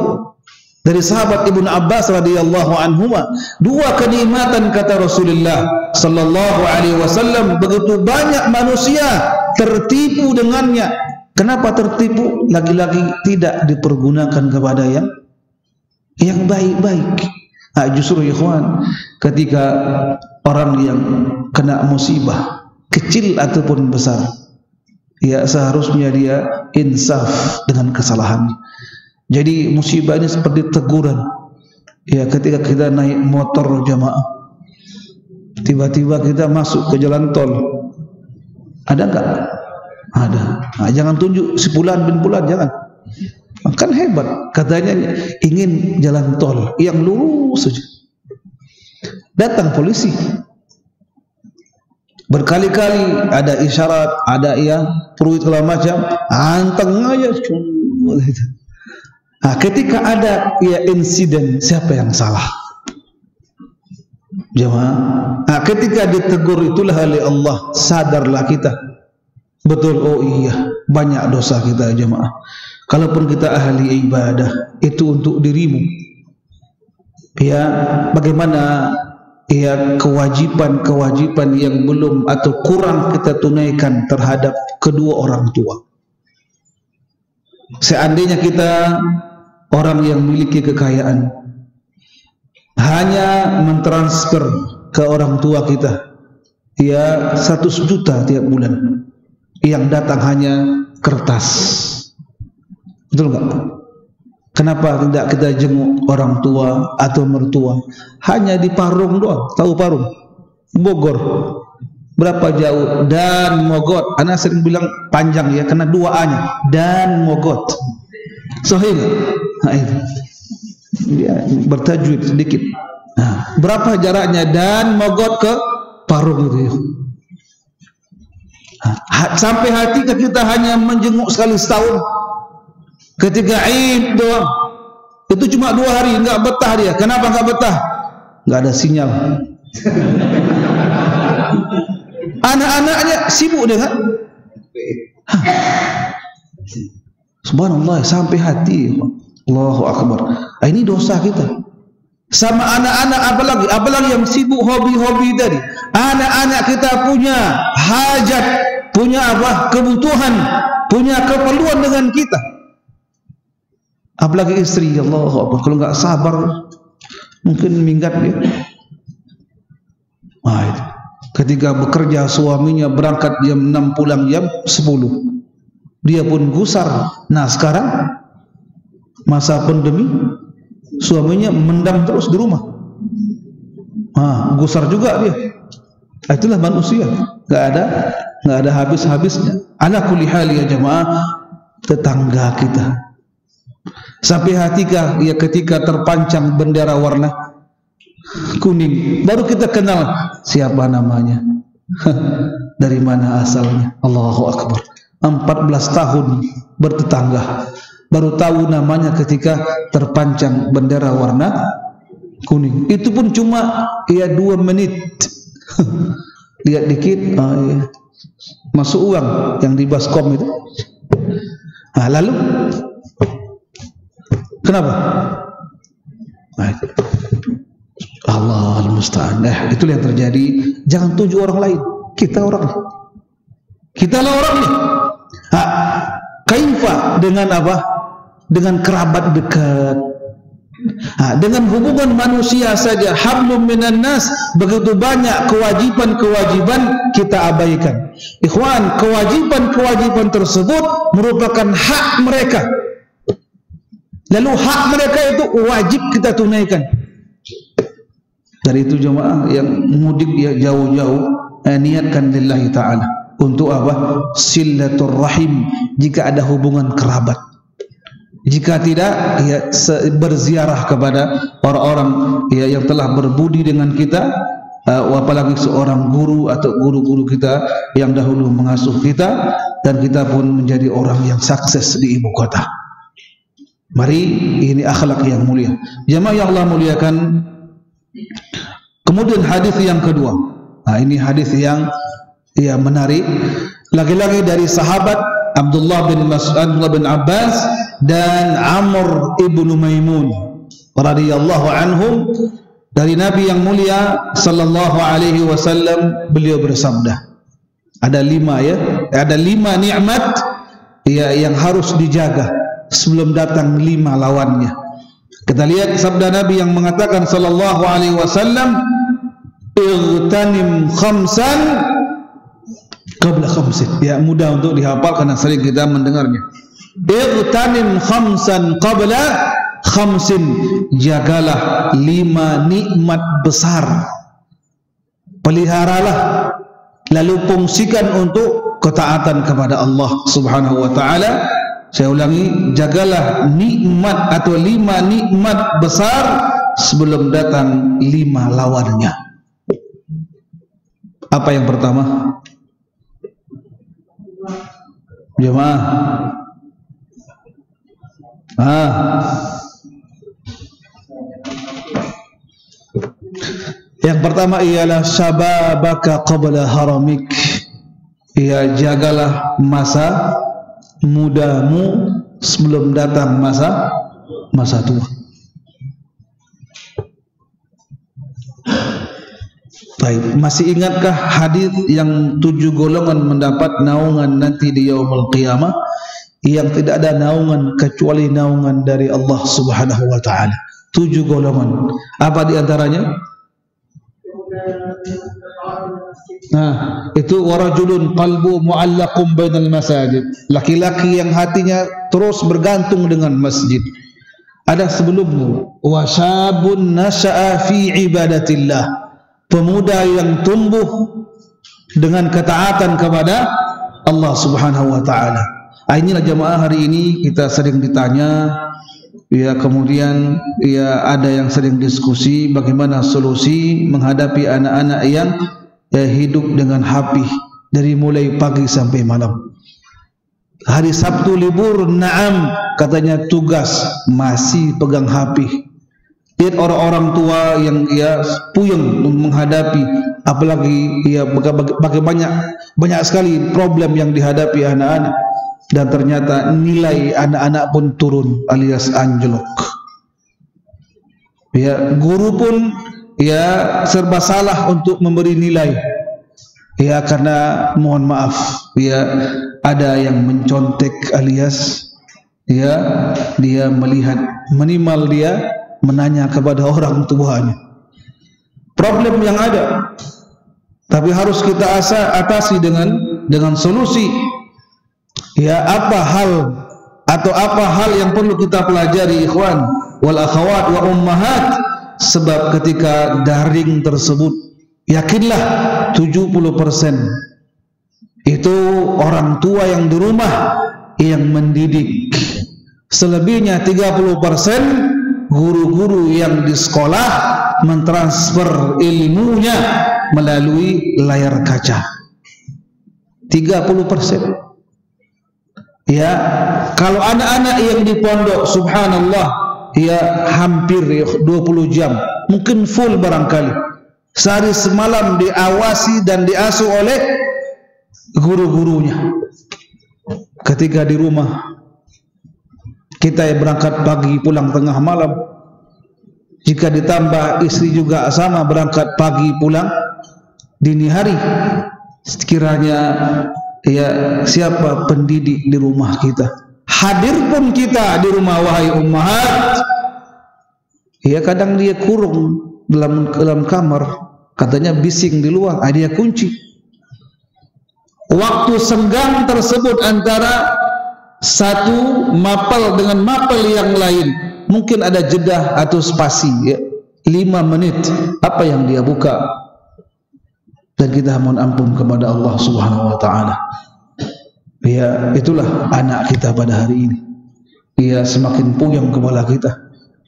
Dari sahabat Ibnu Abbas radhiyallahu anhuma, dua kenikmatan kata Rasulullah sallallahu alaihi wasallam, begitu banyak manusia tertipu dengannya. Kenapa tertipu? Lagi-lagi tidak dipergunakan kepada yang baik-baik. Justru ikhwan, ketika orang yang kena musibah kecil ataupun besar, ya seharusnya dia insaf dengan kesalahannya. Jadi musibah ini seperti teguran. Ya, ketika kita naik motor jamaah, tiba-tiba kita masuk ke jalan tol, ada enggak? Ada. Nah, jangan tunjuk si Fulan bin Fulan, jangan. Kan hebat, katanya ingin jalan tol yang lurus saja. Datang polisi, berkali-kali ada isyarat, ada peruit segala macam, anteng aja cuma gitu. Nah, ketika ada insiden, siapa yang salah? Jemaah. Nah, ketika ditegur itulah oleh Allah, sadarlah kita. Betul, oh iya, banyak dosa kita jemaah. Kalaupun kita ahli ibadah, itu untuk dirimu. Ya, bagaimana kewajiban-kewajiban yang belum atau kurang kita tunaikan terhadap kedua orang tua. Seandainya kita orang yang memiliki kekayaan, hanya mentransfer ke orang tua kita 100 juta tiap bulan, yang datang hanya kertas. Betul enggak? Kenapa tidak kita jenguk orang tua atau mertua? Hanya di Parung doang. Tahu Parung? Bogor. Berapa jauh? Dan Mogot. Anak sering bilang panjang ya, karena 2 A-nya. Dan Mogot. Sahih enggak? Nah, itu. Dia bertajwid sedikit. Nah, berapa jaraknya Dan Mogot ke Parung itu ya? Sampai hati kita hanya menjenguk sekali setahun. Ketika Id doang, itu cuma 2 hari, enggak betah dia. Kenapa enggak betah? Enggak ada sinyal. Anak-anaknya sibuk dia kan? Subhanallah, sampai hati. Allahu Akbar. Ini dosa kita. Sama anak-anak apalagi yang sibuk hobi-hobi tadi. Anak-anak kita punya hajat, punya kebutuhan, punya keperluan dengan kita. Apalagi istri, Allahu Akbar, kalau enggak sabar mungkin minggat dia. Ketika bekerja suaminya berangkat jam 6 pulang jam 10, dia pun gusar. Nah sekarang masa pandemi, suaminya mendam terus di rumah. Gusar juga dia. Itulah manusia, enggak ada habis-habisnya. Ala kulli hal ya jemaah, tetangga kita. Sampai hatikah ketika terpancang bendera warna kuning, baru kita kenal siapa namanya, dari mana asalnya. Allahu Akbar. 14 tahun bertetangga, baru tahu namanya ketika terpancang bendera warna kuning. Itu pun cuma 2 menit. Lihat dikit, masuk uang yang di Baskom itu. Lalu kenapa? Allah al-musta'an. Itulah yang terjadi. Jangan tuju orang lain. Kita orangnya. Kita lah orangnya. Kaifa dengan apa? Dengan kerabat dekat. Dengan hubungan manusia saja. Hablum minan nas. Begitu banyak kewajiban-kewajiban kita abaikan. Ikhwan, kewajiban-kewajiban tersebut merupakan hak mereka. Lalu hak mereka itu wajib kita tunaikan. Dari itu jemaah yang mudik jauh-jauh, niatkan lillahi ta'ala. Untuk apa? Silaturrahim, jika ada hubungan kerabat. Jika tidak, berziarah kepada orang-orang yang telah berbudi dengan kita, apalagi seorang guru atau guru-guru kita yang dahulu mengasuh kita, dan kita pun menjadi orang yang sukses di ibu kota. Mari, ini akhlak yang mulia. Jamaah yang Allah muliakan. Kemudian hadis yang kedua. Nah, ini hadis yang menarik. Lagi-lagi dari sahabat Abdullah bin Abbas dan Amr ibnu Maimun radhiyallahu anhum, dari Nabi yang mulia sallallahu alaihi wasallam, beliau bersabda, ada 5 nikmat yang harus dijaga sebelum datang 5 lawannya. Kita lihat sabda Nabi yang mengatakan sallallahu alaihi wasallam, "Igtanim khamsan qabla khamsin." Ya, mudah untuk dihafal karena sering kita mendengarnya. "Igtanim khamsan qabla khamsin." Jagalah 5 nikmat besar. Peliharalah, lalu fungsikan untuk ketaatan kepada Allah Subhanahu wa taala. Saya ulangi, jagalah nikmat atau 5 nikmat besar sebelum datang 5 lawannya. Apa yang pertama? Jemaah. Yang pertama ialah syababaka qabla haramik. Ya, jagalah masa mudamu sebelum datang masa tua. Baik, masih ingatkah hadis yang 7 golongan mendapat naungan nanti di yaumul qiyamah, yang tidak ada naungan kecuali naungan dari Allah Subhanahu wa taala? 7 golongan. Apa di antaranya? Nah, itu warajulun qalbu mu'allaqum bainal masajid. Laki-laki yang hatinya terus bergantung dengan masjid. Ada sebelumnya, wasyabun nasha'a fi ibadatillah. Pemuda yang tumbuh dengan ketaatan kepada Allah Subhanahu wa taala. Inilah jemaah, hari ini kita sering ditanya, ya, kemudian ya ada yang sering diskusi bagaimana solusi menghadapi anak-anak yang hidup dengan HP dari mulai pagi sampai malam. Hari Sabtu libur, naam, katanya tugas, masih pegang HP. Lihat orang-orang tua yang puyeng menghadapi, apalagi banyak sekali problem yang dihadapi anak-anak, dan ternyata nilai anak-anak pun turun alias anjlok. Ya, guru pun serba salah untuk memberi nilai. Ya, karena mohon maaf, ada yang mencontek alias dia melihat, minimal dia menanya kepada orang tuanya. Problem yang ada, tapi harus kita atasi dengan solusi. Ya, apa hal yang perlu kita pelajari, ikhwan wal akhawat wa ummahat? Sebab ketika daring tersebut, yakinlah 70% itu orang tua yang di rumah yang mendidik. Selebihnya 30% guru-guru yang di sekolah mentransfer ilmunya melalui layar kaca. 30%. Ya, kalau anak-anak yang di pondok, subhanallah, hampir 20 jam, mungkin full barangkali. Sehari semalam diawasi dan diasuh oleh guru-gurunya. Ketika di rumah, kita yang berangkat pagi pulang tengah malam, jika ditambah istri juga sama berangkat pagi pulang dini hari, sekiranya siapa pendidik di rumah kita? Hadir pun kita di rumah, wahai ummahat, kadang dia kurung dalam kamar, katanya bising di luar, dia kunci. Waktu senggang tersebut antara satu mapel dengan mapel yang lain, mungkin ada jeda atau spasi 5 menit, apa yang dia buka? Dan kita mohon ampun kepada Allah Subhanahu wa taala. Ya, itulah anak kita pada hari ini. Semakin puyeng kepala kita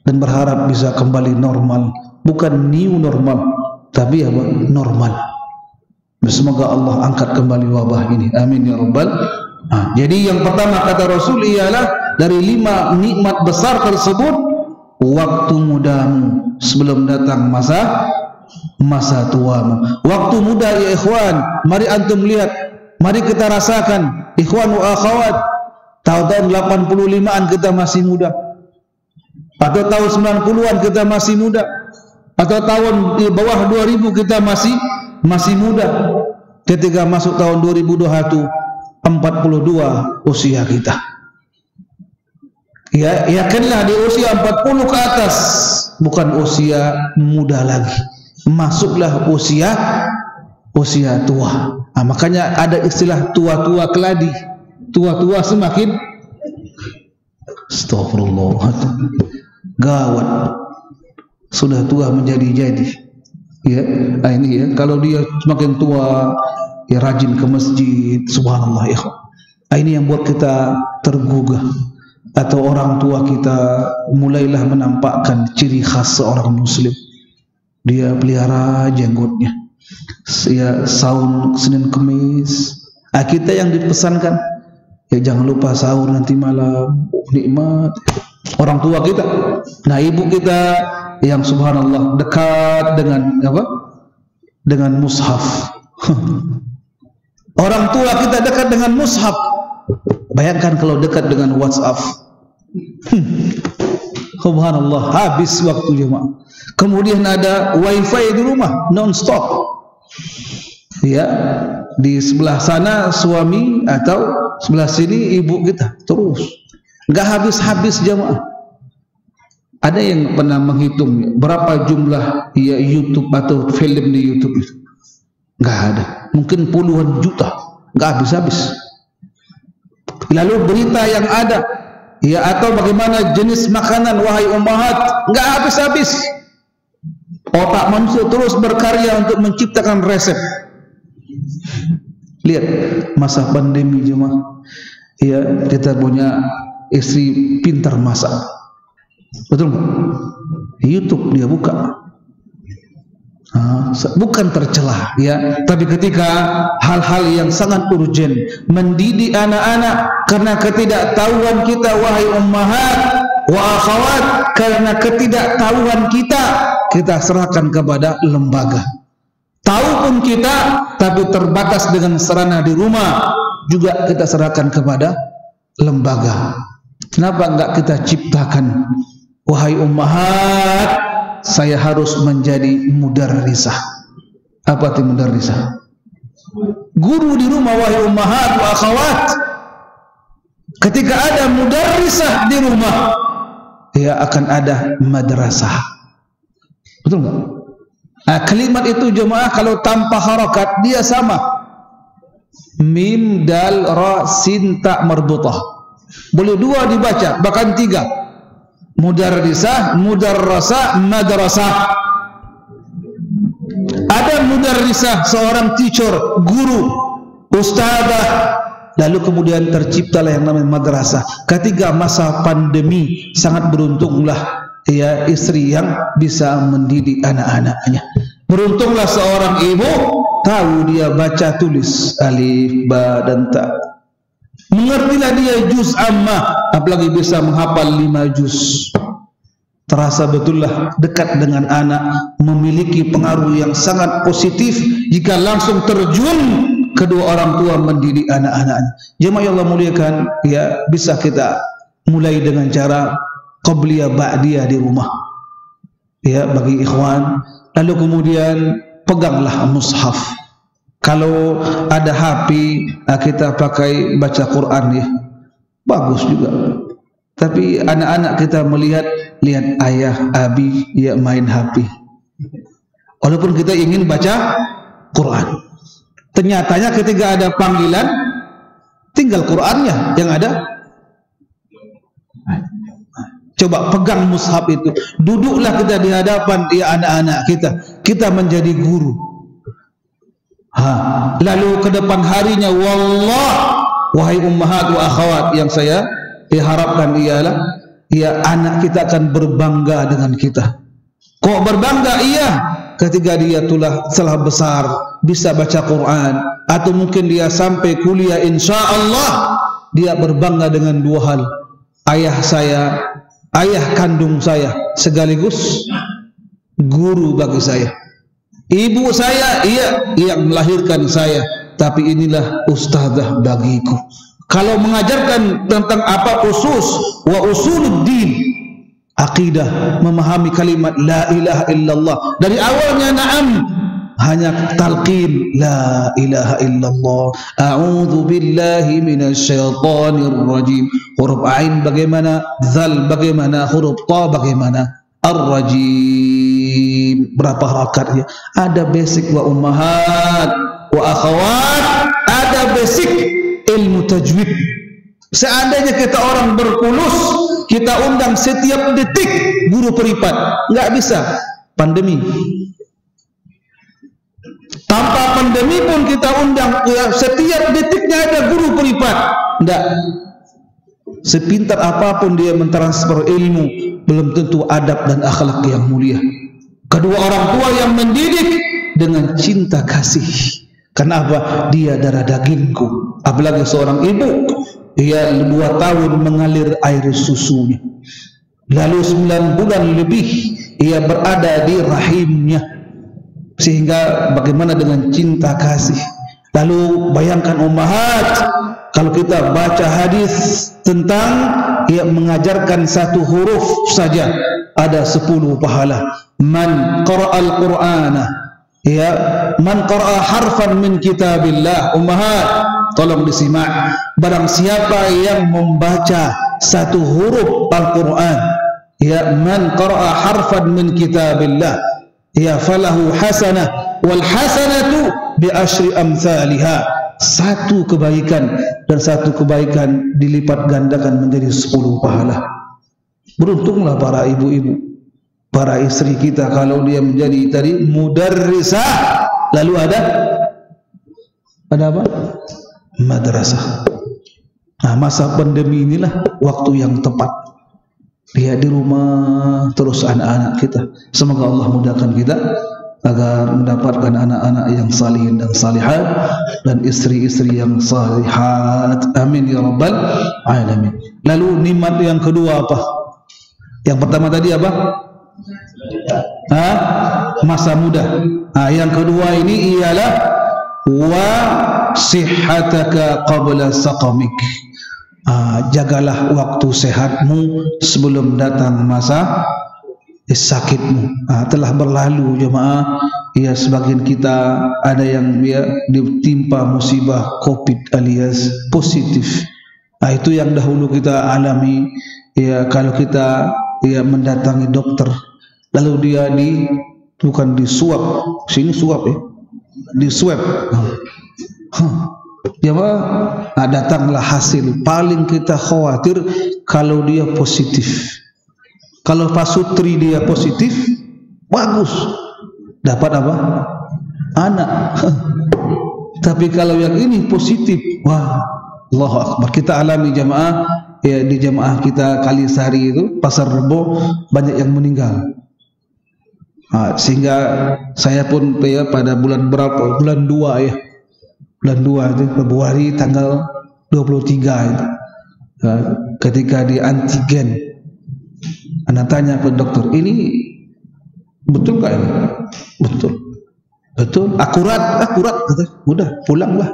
dan berharap bisa kembali normal, bukan new normal, tapi normal. Semoga Allah angkat kembali wabah ini, amin ya rabbal. Jadi yang pertama kata Rasul ialah dari 5 nikmat besar tersebut, waktu mudamu sebelum datang masa tuamu. Waktu muda ya ikhwan, mari antum lihat, mari kita rasakan ikhwan wa akhwat, tahun 85-an kita masih muda, atau tahun 90-an kita masih muda, atau tahun di bawah 2000 kita masih muda. Ketika masuk tahun 2021, 42 usia kita. Ya, yakinlah di usia 40 ke atas bukan usia muda lagi. Masuklah usia tua. Nah, makanya ada istilah tua-tua keladi. Tua-tua semakin astagfirullah. Gawat. Sudah tua menjadi-jadi. Ya, nah ini ya, kalau dia semakin tua, ya rajin ke masjid, subhanallah ikhwan. Ini yang buat kita tergugah. Atau orang tua kita mulailah menampakkan ciri khas seorang muslim. Dia pelihara jenggotnya, ya saum Senin Kemis. Kita yang dipesankan, ya jangan lupa sahur nanti malam, nikmat. Orang tua kita, nah ibu kita yang subhanallah dekat dengan apa? Dengan mushaf. Orang tua kita dekat dengan mushaf. Bayangkan kalau dekat dengan WhatsApp. Subhanallah, habis waktu jemaah. Kemudian ada wifi di rumah non-stop. Ya, di sebelah sana suami atau sebelah sini ibu kita terus. Enggak habis-habis jemaah. Ada yang pernah menghitung berapa jumlah ya YouTube atau film di YouTube itu? Enggak ada. Mungkin puluhan juta. Enggak habis-habis. Lalu berita yang ada, ya atau bagaimana jenis makanan wahai ummahat, enggak habis-habis. Otak manusia terus berkarya untuk menciptakan resep. Lihat masa pandemi jemaah. Ya, kita punya istri pintar masak. Betul nggak? YouTube dia buka. Bukan tercela ya, tapi ketika hal-hal yang sangat urgent mendidik anak-anak karena ketidaktahuan kita wahai ummahat wa akhawat, karena ketidaktahuan kita serahkan kepada lembaga. Tahu pun kita tapi terbatas dengan sarana di rumah, juga kita serahkan kepada lembaga. Kenapa enggak kita ciptakan, wahai ummahat, saya harus menjadi mudarrisah. Apa itu mudarrisah? Guru di rumah wahai ummahat wa akhawat. Ketika ada mudarrisah di rumah, ya akan ada madrasah. Betul enggak? Nah, kalimat itu jemaah kalau tanpa harakat dia sama. Mim dal ra sin ta marbutah. Boleh dua dibaca, bahkan tiga. Mudarrisah, mudarrasah, madrasah. Ada mudarrisah, seorang teacher, guru, ustadzah. Lalu kemudian terciptalah yang namanya madrasah. Ketika masa pandemi, sangat beruntunglah ya istri yang bisa mendidik anak-anaknya. Beruntunglah seorang ibu tahu dia baca tulis alif, ba dan ta. Mengertilah dia juz ammah, apalagi bisa menghafal 5 juz. Terasa betullah dekat dengan anak, memiliki pengaruh yang sangat positif jika langsung terjun kedua orang tua mendidik anak-anaknya. Jemaah yang Allah muliakan, ya bisa kita mulai dengan cara qabliyah ba'diyah di rumah. Ya bagi ikhwan, lalu kemudian peganglah mushaf. Kalau ada HP, kita pakai baca Quran ya, bagus juga. Tapi anak-anak kita lihat ayah, abi ya main HP. Walaupun kita ingin baca Quran, ternyatanya ketika ada panggilan, tinggal Qurannya yang ada. Coba pegang mushaf itu, duduklah kita di hadapan ya anak-anak kita menjadi guru. Lalu ke depan harinya, wallah wahai ummahat wa akhawat, yang saya harapkan ialah ya anak kita akan berbangga dengan kita. Kok berbangga? Iya, ketika dia telah besar bisa baca Quran, atau mungkin dia sampai kuliah, insya Allah dia berbangga dengan dua hal. ayah saya, ayah kandung saya, sekaligus guru bagi saya. Ibu saya, ia yang melahirkan saya, tapi inilah ustazah bagiku. Kalau mengajarkan tentang apa wa usuluddin, akidah, memahami kalimat la ilaha illallah dari awalnya, na'am, hanya talqin la ilaha illallah, a'udzu billahi minasyaitonir rajim. Huruf ain bagaimana, zal bagaimana, huruf ta bagaimana, ar-rajim. Berapa harakatnya? Ada basic wa ummahat wa akhawat, ada basic ilmu tajwid. Seandainya kita orang berkulus, kita undang setiap detik guru privat, nggak bisa. Pandemi, tanpa pandemi pun kita undang, setiap detiknya ada guru privat. Nggak, sepintar apapun dia mentransfer ilmu, belum tentu adab dan akhlak yang mulia. Kedua orang tua yang mendidik dengan cinta kasih. Kenapa? Dia darah dagingku. Apalagi seorang ibu, ia 2 tahun mengalir air susunya, lalu 9 bulan lebih ia berada di rahimnya, sehingga bagaimana dengan cinta kasih. Lalu bayangkan ummahat, kalau kita baca hadis tentang ia mengajarkan 1 huruf saja ada 10 pahala. Man qara'al Qur'ana, ya, man qara'a harfan min kitabillah. Ummahat, tolong disimak. Barang siapa yang membaca 1 huruf Al-Quran, ya, man qara'a harfan min kitabillah, ya, falahu hasanah, wal hasanatu bi asyri amsalihha. 1 kebaikan, dan 1 kebaikan dilipat gandakan menjadi 10 pahala. Beruntunglah para ibu-ibu, para istri kita, kalau dia menjadi tadi mudarrisah, lalu ada apa? Madrasah. Nah, masa pandemi inilah waktu yang tepat. Dia di rumah terus anak-anak kita. Semoga Allah mudahkan kita agar mendapatkan anak-anak yang salihin dan salihat, dan istri-istri yang salihat. Amin ya rabbal alamin. Lalu nikmat yang kedua apa? Yang pertama tadi apa? Masa muda. Yang kedua ini ialah wa sihhataka qabla saqamik. Jagalah waktu sehatmu sebelum datang masa sakitmu. Telah berlalu jemaah, ya, sebagian kita ada yang dia ditimpa musibah COVID alias positif. Itu yang dahulu kita alami, ya, kalau kita mendatangi dokter, lalu dia bukan di swab, sini swab ya, di swab, datanglah hasil. Paling kita khawatir kalau dia positif. Kalau pasutri dia positif, bagus, dapat apa? Anak. Tapi kalau yang ini positif, wah, Allahu Akbar. Kita alami jamaah, ya, di jamaah kita Kalisari itu, Pasar Rebo, banyak yang meninggal. Sehingga saya pun ya, pada bulan berapa? Bulan 2 ya. Bulan 2 itu, Februari tanggal 23 itu. Ketika di antigen, anak tanya ke dokter, ini betul kah ini? Betul. Betul, akurat kata. Udah, pulanglah.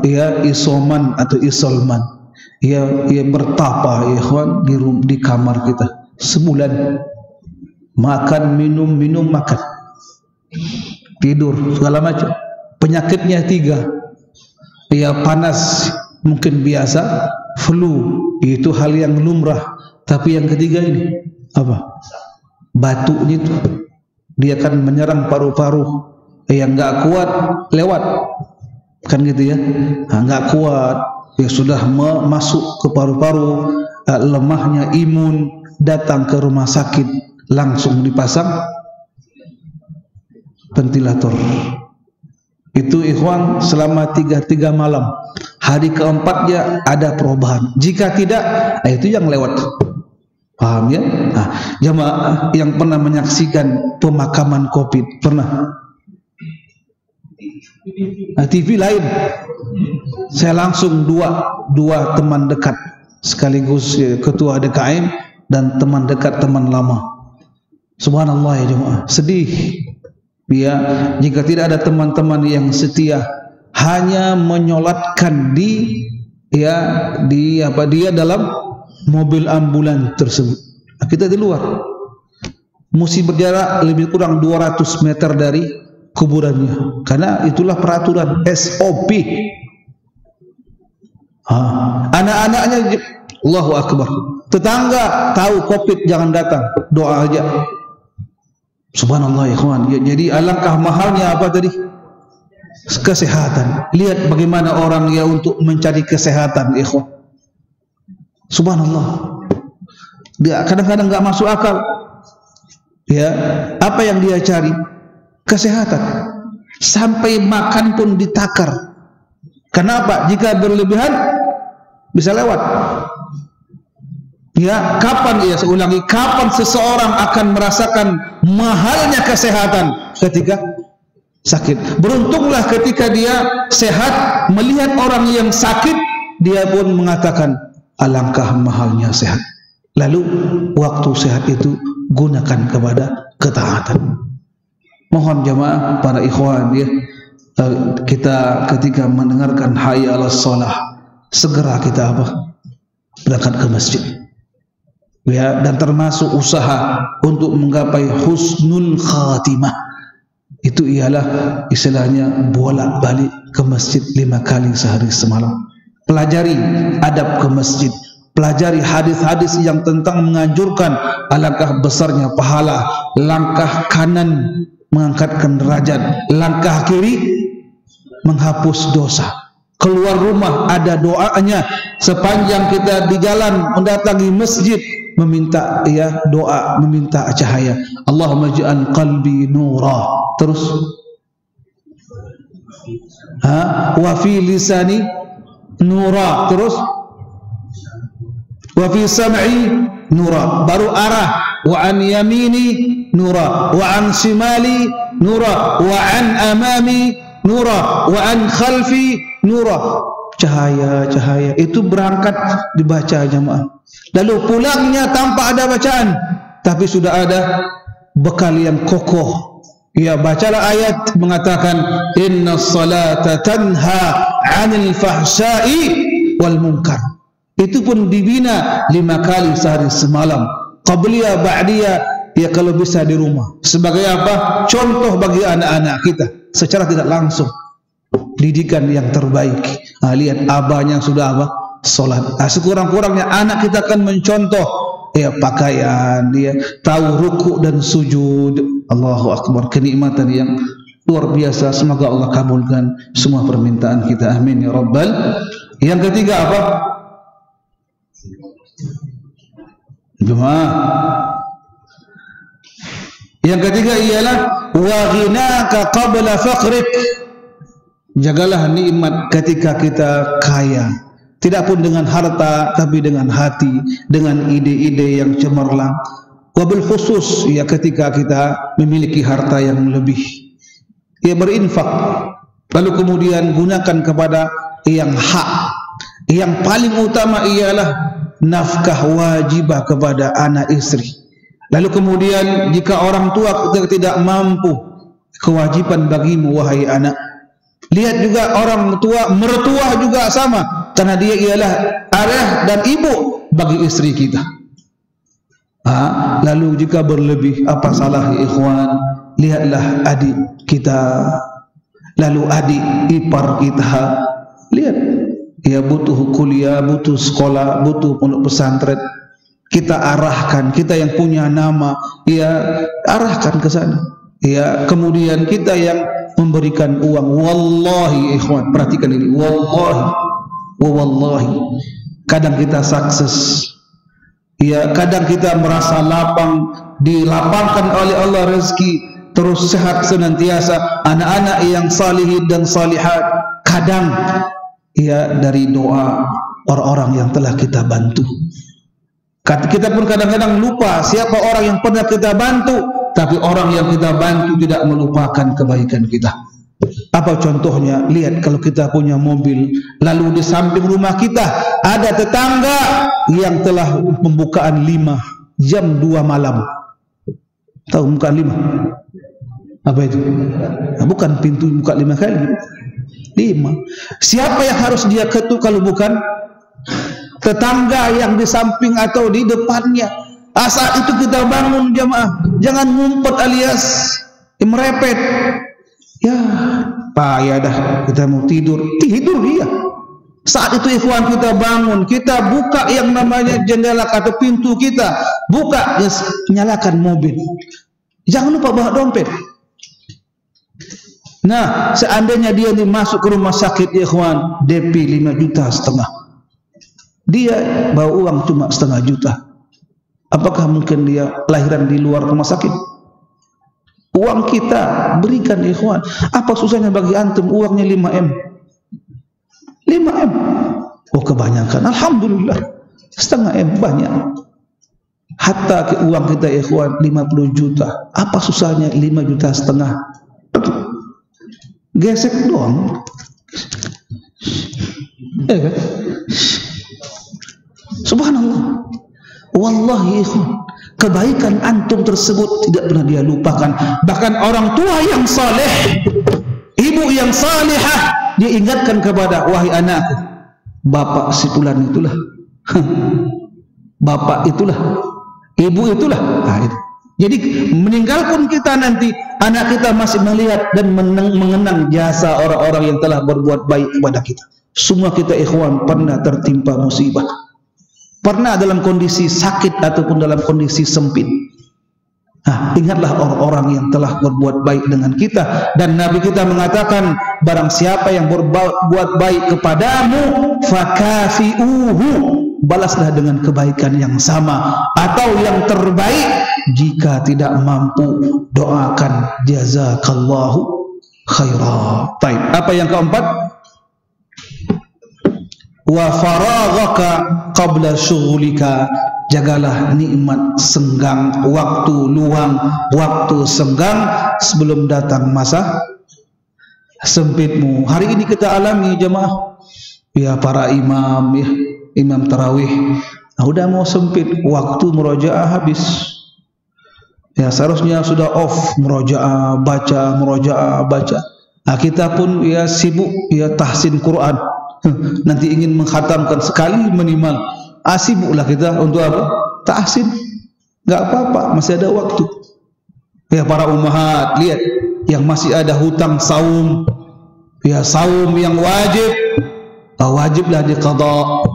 Ia isoman atau isolman. Ia bertapa, ikhwan, di kamar kita sebulan. Makan, minum, makan, tidur, segala macam. Penyakitnya 3. Ia panas mungkin biasa, flu itu hal yang lumrah. Tapi yang ketiga ini apa? Batuknya itu, dia akan menyerang paru-paru. Yang enggak kuat lewat, kan gitu ya. Enggak kuat, ya sudah masuk ke paru-paru, lemahnya imun, datang ke rumah sakit, langsung dipasang ventilator. Itu ikhwan selama 3 malam. Hari keempatnya ada perubahan. Jika tidak, itu yang lewat. Paham ya? Jamaah yang pernah menyaksikan pemakaman COVID, pernah? TV lain. Saya langsung dua teman dekat sekaligus ketua DKM dan teman dekat teman lama. Subhanallah ya jemaah, sedih ya jika tidak ada teman-teman yang setia hanya menyolatkan dia dalam mobil ambulan tersebut. Nah, kita di luar mesti berjarak lebih kurang 200 meter dari kuburannya, karena itulah peraturan SOP. Anak-anaknya Allahu Akbar, tetangga tahu COVID jangan datang, doa aja. Subhanallah ya kawan. Jadi alangkah mahalnya apa tadi? Kesehatan. Lihat bagaimana orang ya untuk mencari kesehatan, ikhwan. Subhanallah. Dia kadang-kadang enggak masuk akal. Ya, apa yang dia cari? Kesehatan. Sampai makan pun ditakar. Kenapa? Jika berlebihan bisa lewat. Ya, kapan saya ulangi, kapan seseorang akan merasakan mahalnya kesehatan? Ketika sakit. Beruntunglah ketika dia sehat, melihat orang yang sakit, dia pun mengatakan alangkah mahalnya sehat. Lalu waktu sehat itu gunakan kepada ketaatan. Mohon jamaah para ikhwan ya, kita ketika mendengarkan hayya 'alas shalah, segera kita berangkat ke masjid. Ya, dan termasuk usaha untuk menggapai husnul khatimah itu ialah istilahnya bolak-balik ke masjid 5 kali sehari semalam. Pelajari adab ke masjid, pelajari hadis-hadis yang tentang menganjurkan alangkah besarnya pahala. Langkah kanan mengangkatkan derajat, langkah kiri menghapus dosa. Keluar rumah ada doanya, sepanjang kita di jalan mendatangi masjid meminta doa, meminta cahaya. Allahumma ja'al qalbi nura. Terus wa fi lisani nura. Terus wa fi sam'i nura. Baru arah wa an yamini nura, wa an shimali nura, wa an amami nura, wa an khalfi nura. Cahaya itu berangkat dibaca jemaah. Lalu pulangnya tanpa ada bacaan, tapi sudah ada bekal yang kokoh. Ya, bacalah ayat mengatakan innas salata tanha 'anil fahsya'i wal munkar. Itu pun dibina 5 kali sehari semalam. Qabliyah, ba'diyah, ya kalau bisa di rumah. Sebagai apa? Contoh bagi anak-anak kita secara tidak langsung. Didikan yang terbaik. Lihat abahnya sudah salat. Sekurang-kurangnya anak kita akan mencontoh pakaian, dia tahu rukuk dan sujud. Allahu Akbar, kenikmatan yang luar biasa. Semoga Allah kabulkan semua permintaan kita, amin ya rabbal. Yang ketiga apa? Jemaah, yang ketiga ialah wa ghinaka qabla faqrik. Jagalah nikmat ketika kita kaya, tidak pun dengan harta tapi dengan hati, dengan ide-ide yang cemerlang. Wabil khusus ya ketika kita memiliki harta yang lebih, ya berinfak, lalu kemudian gunakan kepada yang hak. Yang paling utama ialah nafkah wajibah kepada anak istri. Lalu kemudian jika orang tua tidak mampu, kewajiban bagimu wahai anak. Lihat juga orang tua, mertua juga sama, karena dia ialah ayah dan ibu bagi istri kita. Lalu jika berlebih, apa salah ya ikhwan? Lihatlah adik kita, lalu adik ipar kita. Lihat, ya butuh kuliah, butuh sekolah, butuh pondok pesantren. Kita arahkan, kita yang punya nama, ya arahkan ke sana. Ya, kemudian kita yang memberikan uang. Wallahi ikhwan, perhatikan ini, wallahi kadang kita sukses, ya kadang kita merasa lapang, dilapangkan oleh Allah rezeki, terus sehat senantiasa, anak-anak yang salihin dan salihat. Kadang ya dari doa orang-orang yang telah kita bantu. Kita pun kadang-kadang lupa siapa orang yang pernah kita bantu, tapi orang yang kita bantu tidak melupakan kebaikan kita. Apa contohnya? Lihat kalau kita punya mobil, lalu di samping rumah kita ada tetangga yang telah pembukaan 5 jam 2 malam. Tahu pembukaan 5? Apa itu? Nah, bukan pintu buka 5 kali. 5. Siapa yang harus dia ketuk kalau bukan tetangga yang di samping atau di depannya? Saat itu kita bangun jamaah, jangan ngumpet alias merepet. Ya, ya dah, kita mau tidur dia. Saat itu ikhwan kita bangun, kita buka yang namanya jendela atau pintu kita, buka, nyalakan mobil. Jangan lupa bawa dompet. Nah, seandainya dia masuk ke rumah sakit ikhwan, DP 5,5 juta. Dia bawa uang cuma 0,5 juta. Apakah mungkin dia lahiran di luar rumah sakit? Uang kita berikan ikhwan. Apa susahnya bagi antum uangnya 5M? 5M. Oh kebanyakan. Alhamdulillah. 0,5M banyak. Hatta ke uang kita ikhwan 50 juta. Apa susahnya 5,5 juta? Gesek doang. Kan? Subhanallah. Wallahi ikhwan, kebaikan antum tersebut tidak pernah dia lupakan. Bahkan orang tua yang saleh, ibu yang salihah, dia ingatkan kepada, wahai anakku, bapak si fulan itulah, bapak itulah, ibu itulah. Nah, itu. Jadi meninggalkan kita nanti, anak kita masih melihat dan mengenang jasa orang-orang yang telah berbuat baik kepada kita. Semua kita ikhwan pernah tertimpa musibah, pernah dalam kondisi sakit ataupun dalam kondisi sempit. Nah, ingatlah orang-orang yang telah berbuat baik dengan kita. Dan Nabi kita mengatakan, barang siapa yang berbuat baik kepadamu, fakafi'uhu, balaslah dengan kebaikan yang sama atau yang terbaik. Jika tidak mampu, doakan jazakallahu khairah. Baik, apa yang keempat? Wa faraghaka qabla syughulika, jagalah nikmat senggang, waktu luang, waktu senggang sebelum datang masa sempitmu. Hari ini kita alami jemaah, ya para imam, ya imam tarawih, udah mau sempit, waktu murojaah habis. Ya seharusnya sudah off murojaah baca, murojaah baca. Nah, kita pun ya sibuk ya tahsin Quran. Nanti ingin mengkhatamkan sekali minimal. Sibuklah kita untuk apa? Tahsin. Enggak apa-apa, masih ada waktu. Ya para ummahat, lihat yang masih ada hutang saum. Ya saum yang wajib, wajiblah diqadha.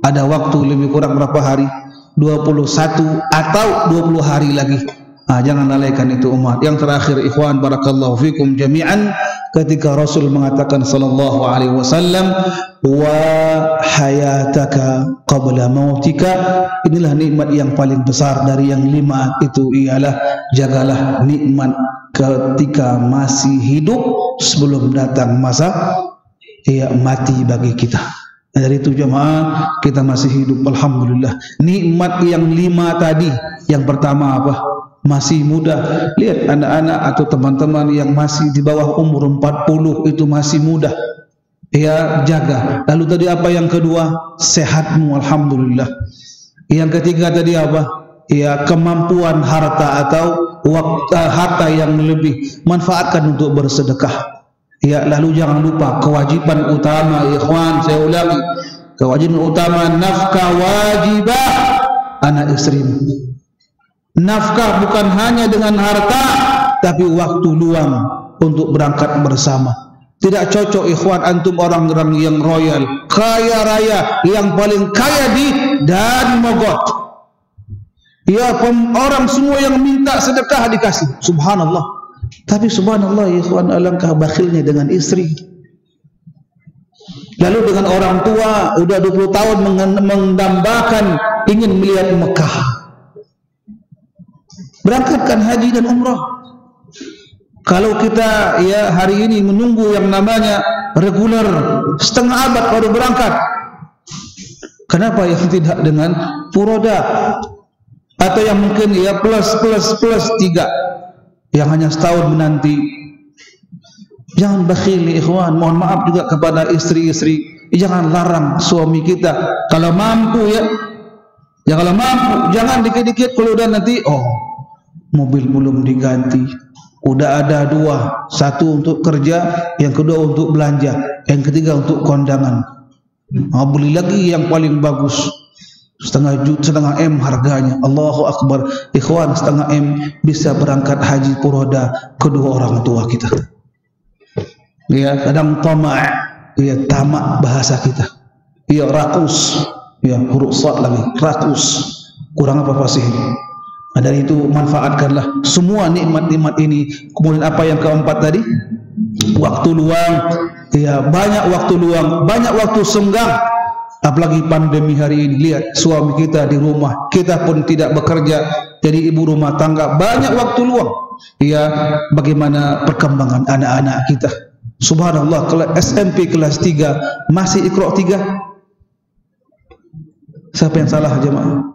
Ada waktu lebih kurang berapa hari? 21 atau 20 hari lagi. Jangan lalaikan itu umat. Yang terakhir ikhwan barakallahu fikum jami'an, ketika Rasul mengatakan sallallahu alaihi wasallam, wa hayataka qabla mautika, inilah nikmat yang paling besar dari yang 5 itu ialah jagalah nikmat ketika masih hidup sebelum datang masa mati bagi kita. Nah, dari itu jemaah, kita masih hidup alhamdulillah. Nikmat yang 5 tadi, yang pertama apa? Masih muda. Lihat anak-anak atau teman-teman yang masih di bawah umur 40 itu masih muda. Ya jaga. Lalu tadi apa yang kedua? Sehatmu alhamdulillah. Yang ketiga tadi apa? Ya kemampuan harta atau harta yang lebih, manfaatkan untuk bersedekah. Ya lalu jangan lupa kewajiban utama ikhwan, saya ulangi, kewajiban utama nafkah wajibah anak istrimu. Nafkah bukan hanya dengan harta, tapi waktu luang untuk berangkat bersama. Tidak cocok ikhwan antum orang-orang yang royal, kaya raya, yang paling kaya di dan Mogot. Ya orang semua yang minta sedekah dikasih, subhanallah. Tapi subhanallah ikhwan, alangkah bakhilnya dengan istri. Lalu dengan orang tua, udah 20 tahun mendambakan ingin melihat Mekah. Berangkatkan haji dan umrah. Kalau kita ya hari ini menunggu yang namanya reguler, setengah abad baru berangkat. Kenapa yang tidak dengan furoda? Atau yang mungkin ya plus 3 yang hanya setahun menanti. Jangan bakhil ikhwan. Mohon maaf juga kepada istri-istri, jangan larang suami kita kalau mampu ya. Ya kalau mampu, jangan dikit-dikit kalau udah nanti mobil belum diganti. Udah ada 2, 1 untuk kerja, yang kedua untuk belanja, yang ketiga untuk kondangan. Beli lagi yang paling bagus, setengah M harganya. Allahu Akbar. Ikhwan, setengah M bisa berangkat haji furoda kedua orang tua kita. Ya, kadang tamak, ya tamak bahasa kita. Ya rakus, ya huruf sad lagi, rakus. Kurang apa sih? Dari itu manfaatkanlah semua nikmat-nikmat ini. Kemudian apa yang keempat tadi? Waktu luang. Ya, banyak waktu luang, banyak waktu senggang. Apalagi pandemi hari ini, lihat suami kita di rumah, kita pun tidak bekerja, jadi ibu rumah tangga, banyak waktu luang. Ya, bagaimana perkembangan anak-anak kita? Subhanallah, kalau SMP kelas 3 masih Iqra 3. Siapa yang salah jemaah?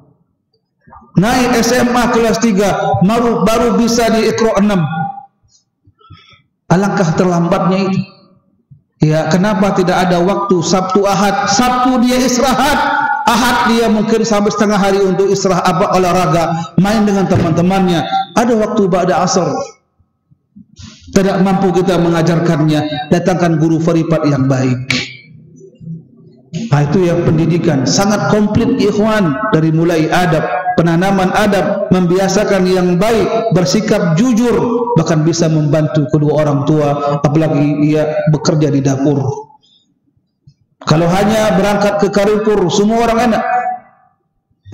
Naik SMA kelas 3 baru bisa di Iqra 6. Alangkah terlambatnya itu. Ya, kenapa tidak ada waktu Sabtu Ahad? Sabtu dia istirahat, Ahad dia mungkin sampai setengah hari untuk istirahat, olahraga, main dengan teman-temannya. Ada waktu ba'da asar. Tidak mampu kita mengajarkannya, datangkan guru privat yang baik. Nah, itu yang pendidikan sangat komplit ikhwan, dari mulai adab, penanaman adab, membiasakan yang baik, bersikap jujur, bahkan bisa membantu kedua orang tua, apalagi ia bekerja di dapur. Kalau hanya berangkat ke Carrefour, semua orang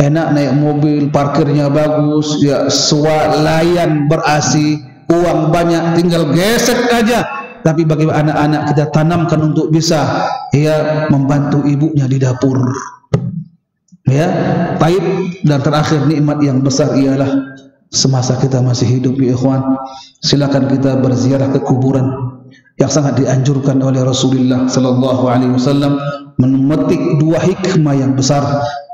enak naik mobil, parkirnya bagus, ya swalayan ber-AC, uang banyak, tinggal gesek aja. Tapi bagi anak-anak kita tanamkan untuk bisa membantu ibunya di dapur. Ya, baik. Dan terakhir nikmat yang besar ialah semasa kita masih hidup ya ikhwan, silakan kita berziarah ke kuburan yang sangat dianjurkan oleh Rasulullah sallallahu alaihi wasallam, memetik 2 hikmah yang besar.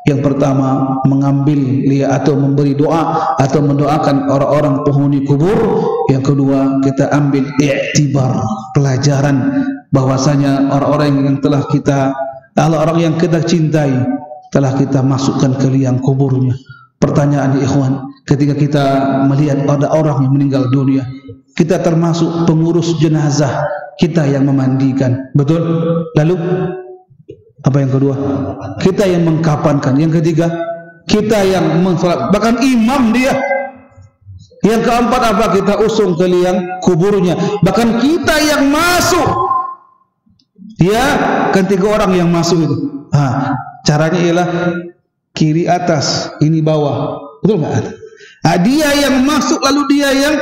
Yang pertama, mengambil atau memberi doa atau mendoakan orang-orang penghuni kubur. Yang kedua, kita ambil i'tibar, pelajaran bahwasanya orang-orang yang telah orang yang kita cintai telah kita masukkan ke liang kuburnya. Pertanyaan ikhwan, ketika kita melihat ada orang yang meninggal dunia, kita termasuk pengurus jenazah, kita yang memandikan, betul? Lalu apa yang kedua? Kita yang mengkafankan. Yang ketiga, kita yang mensolat, bahkan imam dia. Yang keempat apa? Kita usung ke liang kuburnya, bahkan kita yang masuk. Ya, kan 3 orang yang masuk itu. Caranya ialah kiri atas, ini bawah, betul nggak? Dia yang masuk, lalu dia yang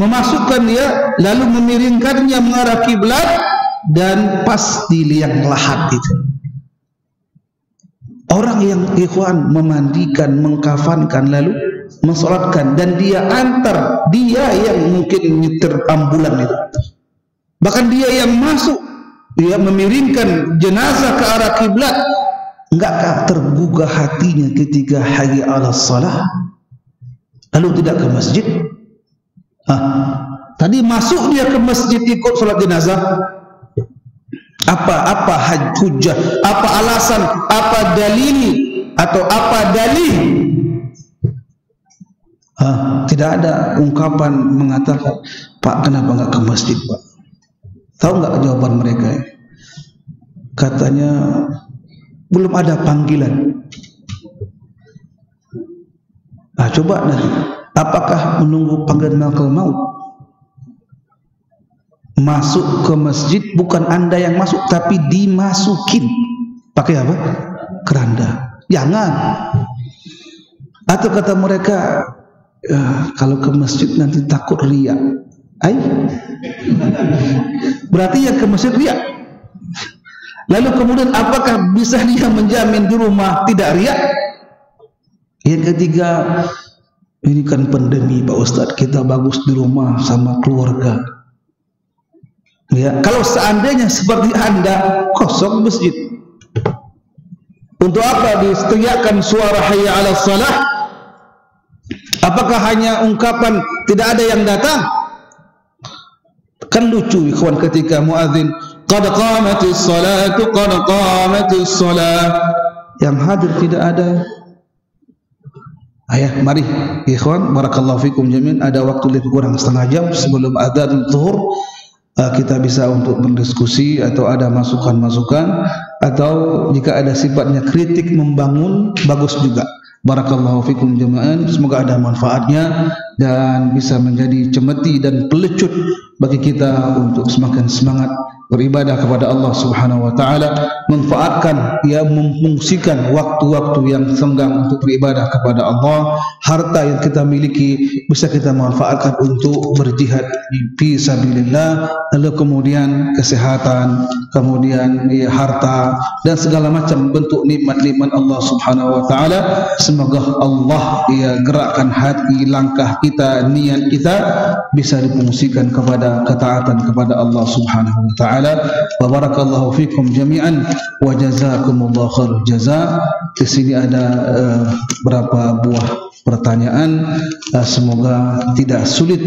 memasukkan dia, lalu memiringkannya mengarah kiblat dan pas di liang lahat itu. Orang yang ikhwan memandikan, mengkafankan, lalu mensolatkan, dan dia antar, dia yang mungkin nyetir ambulan itu, bahkan dia yang masuk, dia memiringkan jenazah ke arah kiblat. Enggaklah tergugah hatinya ketika hayya 'alas shalah lalu tidak ke masjid? Tadi masuk dia ke masjid ikut salat jenazah. Apa hujjah, apa alasan, apa dalil, atau apa dalih? Tidak ada ungkapan mengatakan, Pak, kenapa enggak ke masjid, Pak? Tahu enggak jawaban mereka? Katanya belum ada panggilan. Coba nanti, apakah menunggu panggilan malakul maut? Masuk ke masjid, bukan Anda yang masuk, tapi dimasukin. Pakai apa? Keranda. Jangan. Atau kata mereka, kalau ke masjid nanti takut riya. Berarti yang ke masjid riya. Lalu kemudian apakah bisa dia menjamin di rumah tidak riya? Yang ketiga, ini kan pandemi Pak Ustadz, kita bagus di rumah sama keluarga. Ya, kalau seandainya seperti Anda, kosong masjid. Untuk apa diseriakkan suara hayya 'alas shalah? Apakah hanya ungkapan tidak ada yang datang? Kan lucu ikhwan ketika muadzin qad qamatis salatu qad qamatis salat, yang hadir tidak ada. Ayah, mari ikhwan barakallahu fikum jami'an, ada waktu lebih kurang setengah jam sebelum adzan zuhur, kita bisa untuk berdiskusi atau ada masukan-masukan, atau jika ada sifatnya kritik membangun bagus juga. Barakallahu fikum jami'an, semoga ada manfaatnya dan bisa menjadi cemeti dan pelecut bagi kita untuk semakin semangat beribadah kepada Allah Subhanahu wa taala, manfaatkan memfungsikan waktu-waktu yang senggang untuk beribadah kepada Allah. Harta yang kita miliki bisa kita manfaatkan untuk berjihad fi sabilillah, lalu kemudian kesehatan, kemudian harta dan segala macam bentuk nikmat-nikmat Allah Subhanahu wa taala. Semoga Allah gerakkan hati, langkah kita, niat kita bisa difungsikan kepada ketaatan kepada Allah Subhanahu wa taala. Wa barakallahu fikum jami'an wa jazakumullahu khairul jazaa. Di sini ada berapa buah pertanyaan, semoga tidak sulit.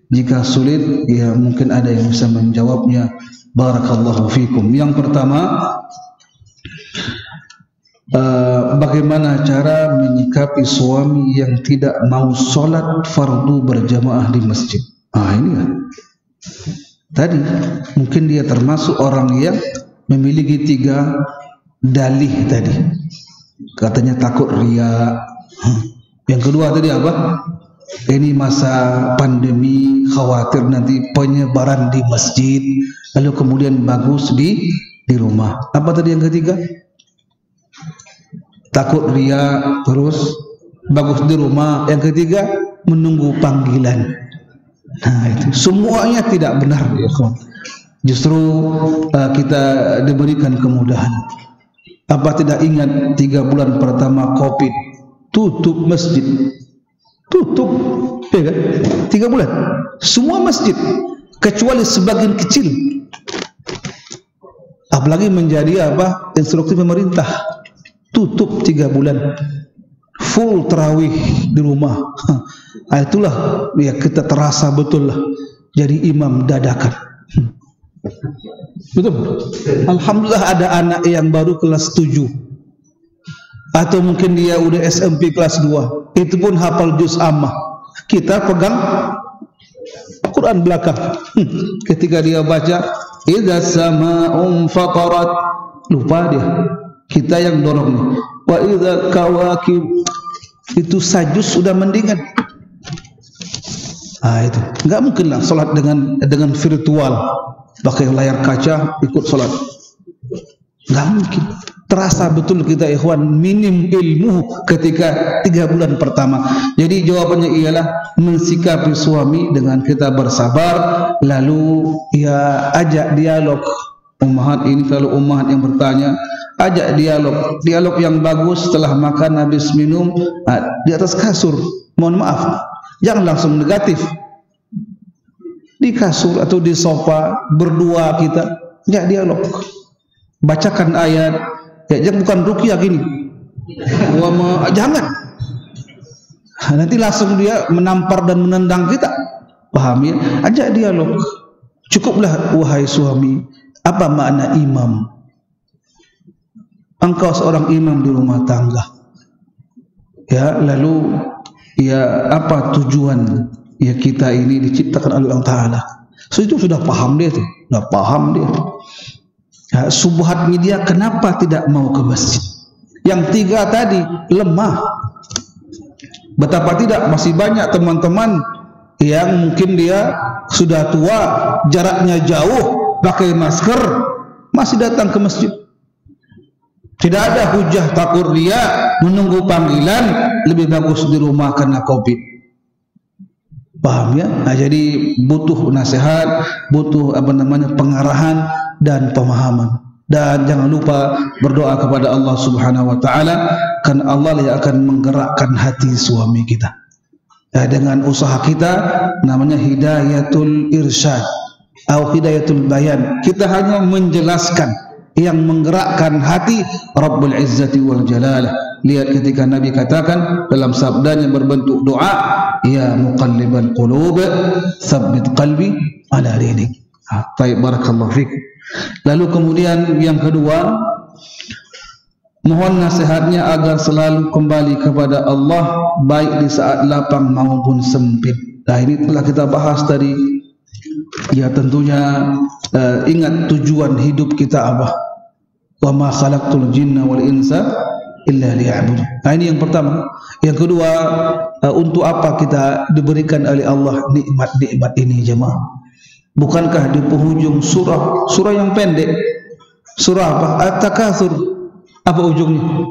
Jika sulit ya mungkin ada yang bisa menjawabnya. Barakallahu fikum. Yang pertama, bagaimana cara menyikapi suami yang tidak mau sholat fardu berjamaah di masjid? Ini kan tadi mungkin dia termasuk orang yang memiliki 3 dalih tadi. Katanya takut riya. Yang kedua tadi apa? Ini masa pandemi, khawatir nanti penyebaran di masjid, lalu kemudian bagus di rumah. Apa tadi yang ketiga? Takut riya, terus bagus di rumah. Yang ketiga menunggu panggilan. Nah itu semuanya tidak benar ya kawan. Justru kita diberikan kemudahan. Apa tidak ingat 3 bulan pertama Covid, tutup masjid, tutup ya kan? 3 bulan semua masjid kecuali sebagian kecil. Apalagi menjadi apa instruksi pemerintah, tutup 3 bulan, full tarawih di rumah. Itulah ya kita terasa betul lah jadi imam dadakan. Betul. Alhamdulillah ada anak yang baru kelas 7 atau mungkin dia udah SMP kelas 2, itu pun hafal juz ammah. Kita pegang Quran belakang. Ketika dia baca idza sama'un fatarat, lupa dia. Kita yang dorong nih. Wa idza kawakib, itu sajus sudah mendingan. Itu enggak mungkinlah salat dengan virtual, pakai layar kaca ikut salat. Enggak mungkin. Terasa betul kita ikhwan minim ilmu ketika 3 bulan pertama. Jadi jawabannya ialah mensikapi suami dengan kita bersabar, lalu ya ajak dialog. Ummahat ini kalau ummahat yang bertanya, ajak dialog yang bagus setelah makan habis minum di atas kasur. Mohon maaf, jangan langsung negatif. Di kasur atau di sofa berdua kita ajak dialog. Bacakan ayat. Jangan bukan ruqyah gini. Jangan. Nanti langsung dia menampar dan menendang kita. Paham ya? Ajak dialog. Cukuplah wahai suami, apa makna imam? Engkau seorang imam di rumah tangga. Ya, lalu ya apa tujuan ya kita ini diciptakan oleh Allah Taala? So itu sudah paham dia tuh. Sudah paham dia. Ya, subhat media kenapa tidak mau ke masjid? Yang 3 tadi lemah. Betapa tidak masih banyak teman-teman yang mungkin dia sudah tua, jaraknya jauh, pakai masker, masih datang ke masjid. Tidak ada hujah takut riya, menunggu panggilan, lebih bagus di rumah karena Covid. Paham ya? Nah, jadi butuh nasihat, butuh pengarahan dan pemahaman. Dan jangan lupa berdoa kepada Allah Subhanahu wa taala, karena Allah yang akan menggerakkan hati suami kita. Dengan usaha kita namanya hidayatul irsyad atau hidayatul bayan. Kita hanya menjelaskan, yang menggerakkan hati Rabbul Izzati wal Jalalah. Lihat ketika Nabi katakan dalam sabdanya berbentuk doa, ya muqallibal qulub, tsabbit qalbi ala dinik. Baik, barakallahu fiik. Lalu kemudian yang kedua, mohon nasihatnya agar selalu kembali kepada Allah baik di saat lapang maupun sempit. Nah, ini telah kita bahas tadi. Ya, tentunya ingat tujuan hidup kita apa? Wa ma khalaqtul jinna wal insa illa liya'budun. Nah, ini yang pertama. Yang kedua, untuk apa kita diberikan oleh Allah nikmat-nikmat ini, jemaah? Bukankah di penghujung surah yang pendek, surah apa? At-Takatsur. Apa ujungnya?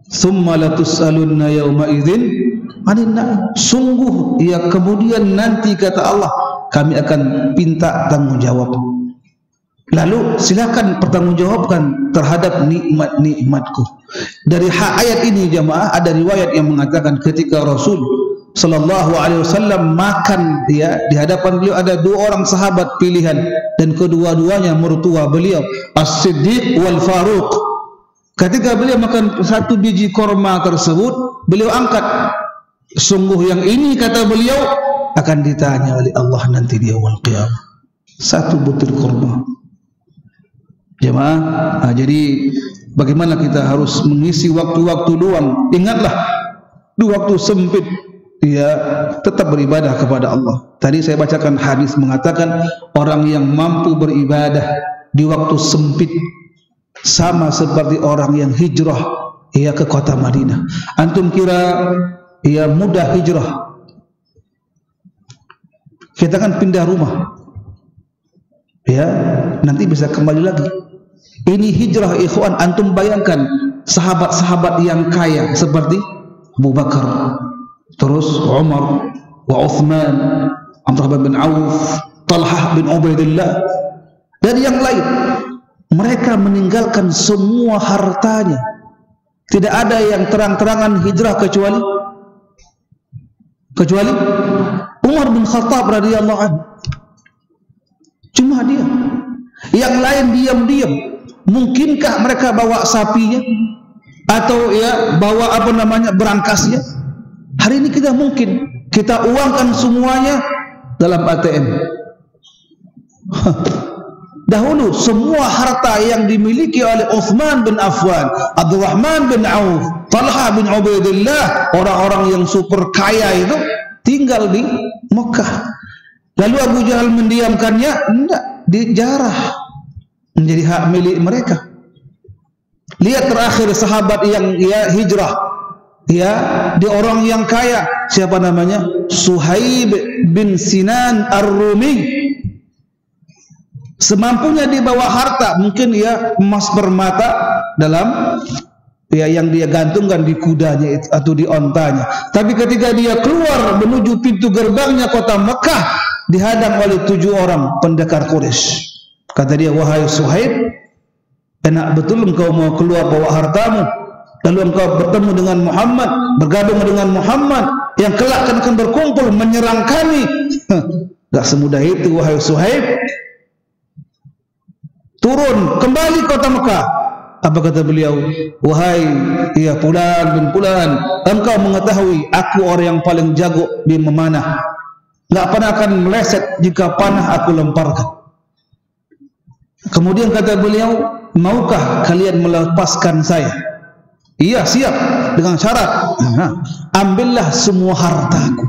Tsumma latus'alunna yawma idzin 'anil na'im. Sungguh ya kemudian nanti kata Allah kami akan minta tanggung jawab. Lalu silakan pertanggungjawabkan terhadap nikmat-nikmatku. Dari ayat ini jemaah ada riwayat yang mengatakan ketika Rasul sallallahu alaihi wasallam makan, ya, di hadapan beliau ada dua orang sahabat pilihan dan kedua-duanya mertua beliau, As-Siddiq wal Faruq. Ketika beliau makan satu biji korma tersebut, beliau angkat. Sungguh yang ini kata beliau akan ditanya oleh Allah nanti di yaumul qiyamah. Satu butir korma. Jemaah, jadi bagaimana kita harus mengisi waktu-waktu luang? Ingatlah, di waktu sempit ya tetap beribadah kepada Allah. Tadi saya bacakan hadis mengatakan orang yang mampu beribadah di waktu sempit sama seperti orang yang hijrah ya ke kota Madinah. Antum kira ya mudah hijrah? Kita kan pindah rumah, ya nanti bisa kembali lagi. Ini hijrah ikhwan. Antum bayangkan sahabat-sahabat yang kaya seperti Abu Bakar, terus Umar, wa Uthman, Abdurrahman bin Auf, Talhah bin Ubaidillah, dan yang lain. Mereka meninggalkan semua hartanya. Tidak ada yang terang-terangan hijrah kecuali Umar bin Khattab radhiyallahu anhu. Cuma dia. Yang lain diam-diam. Mungkinkah mereka bawa sapinya atau ya bawa apa namanya berangkasnya? Hari ini kita mungkin kita uangkan semuanya dalam ATM. Dahulu semua harta yang dimiliki oleh Uthman bin Affan, Abdurrahman bin Auf, Talha bin Ubaidillah, orang-orang yang super kaya itu tinggal di Mekah. Lalu Abu Jahal mendiamkannya? Tidak, dijarah menjadi hak milik mereka. Lihat terakhir sahabat yang ya hijrah, ya di orang yang kaya, siapa namanya? Suhaib bin Sinan Ar-Rumi. Semampunya dia bawa harta, mungkin ya emas permata dalam ya yang dia gantungkan di kudanya itu, atau di ontanya. Tapi ketika dia keluar menuju pintu gerbangnya kota Mekah, dihadang oleh 7 orang pendekar Quraisy. Kata dia, wahai Suhaib, enak betul engkau mau keluar bawa hartamu, lalu engkau bertemu dengan Muhammad, bergabung dengan Muhammad yang kelak akan berkumpul menyerang kami. Gak semudah itu wahai Suhaib. Turun kembali kota Mekah. Apa kata beliau? Wahai ya Fulan bin Fulan, engkau mengetahui aku orang yang paling jago di memanah. Gak pernah akan meleset jika panah aku lemparkan. Kemudian kata beliau, maukah kalian melepaskan saya? Iya, siap, dengan syarat. Ambillah semua hartaku.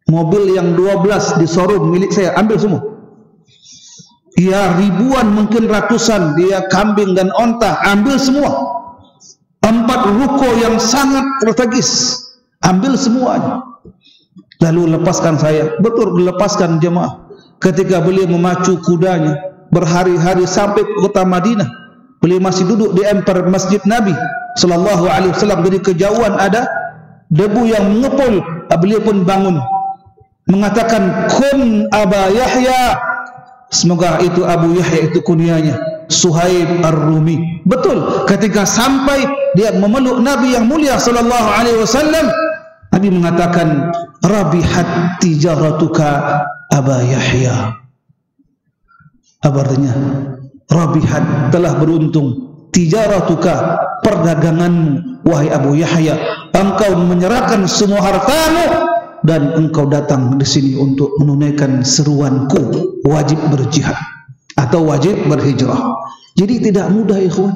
Mobil yang 12 di showroom milik saya, ambil semua. Iya, ribuan mungkin ratusan dia kambing dan onta, ambil semua. 4 ruko yang sangat strategis, ambil semuanya. Lalu lepaskan saya. Betul, dilepaskan jemaah. Ketika beliau memacu kudanya berhari-hari sampai ke kota Madinah, beliau masih duduk di emper Masjid Nabi sallallahu alaihi wasallam. Dari kejauhan ada debu yang mengepul. Beliau pun bangun mengatakan, "Kun Aba Yahya." Semoga itu Abu Yahya itu kunyanya, Suhaib Ar-Rumi. Betul, ketika sampai dia memeluk Nabi yang mulia sallallahu alaihi wasallam, Nabi mengatakan, "Rabihat tijaratuka Aba Yahya." Apa artinya? Rabihat, telah beruntung, tijaratuka, perdaganganmu wahai Abu Yahya. Engkau menyerahkan semua hartamu dan engkau datang di sini untuk menunaikan seruanku wajib berjihad atau wajib berhijrah. Jadi tidak mudah ikhwan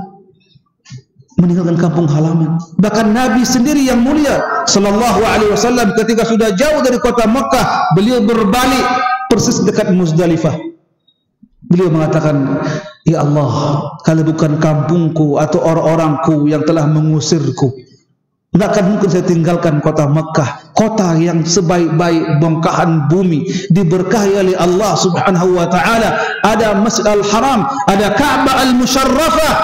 meninggalkan kampung halaman. Bahkan Nabi sendiri yang mulia sallallahu alaihi wasallam ketika sudah jauh dari kota Makkah, beliau berbalik persis dekat Muzdalifah. Beliau mengatakan, ya Allah, kalau bukan kampungku atau orang-orangku yang telah mengusirku, tidak akan mungkin saya tinggalkan kota Makkah, kota yang sebaik-baik bongkahan bumi, diberkahi oleh Allah subhanahu wa ta'ala. Ada Masjid Al-Haram, ada Ka'bah Al-Musharrafah.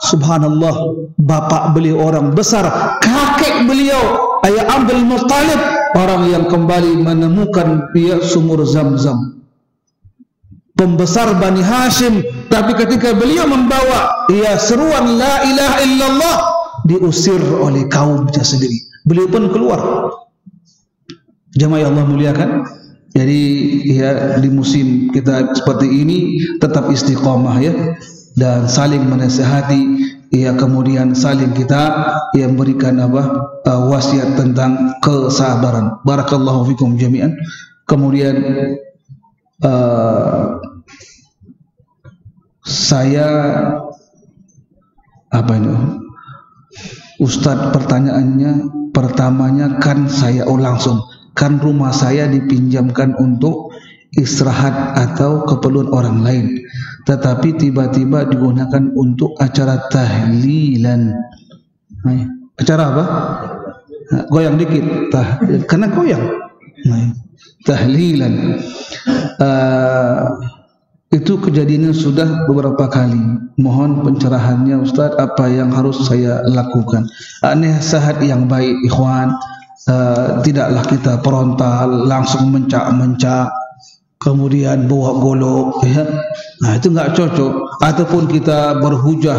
Subhanallah, bapak beliau orang besar, kakek beliau Ayah Abdul Muttalib, orang yang kembali menemukan sumur Zam-Zam, pembesar Bani Hashim. Tapi ketika beliau membawa seruan la ilaha illallah, diusir oleh kaumnya sendiri. Beliau pun keluar. Jemaah Allah muliakan. Jadi di musim kita seperti ini tetap istiqamah dan saling menasihati, kemudian saling kita memberikan wasiat tentang kesabaran. Barakallahu fikum jami'an. Kemudian saya Ustadz, pertamanya kan saya langsung, kan rumah saya dipinjamkan untuk istirahat atau keperluan orang lain, tetapi tiba-tiba digunakan untuk acara tahlilan. Acara apa? Goyang dikit, kena goyang. Tahlilan. Itu kejadiannya sudah beberapa kali. Mohon pencerahannya Ustaz, apa yang harus saya lakukan? Nasihat yang baik ikhwan, tidaklah kita frontal langsung mencak-mencak, kemudian bawa golok, itu enggak cocok. Ataupun kita berhujah,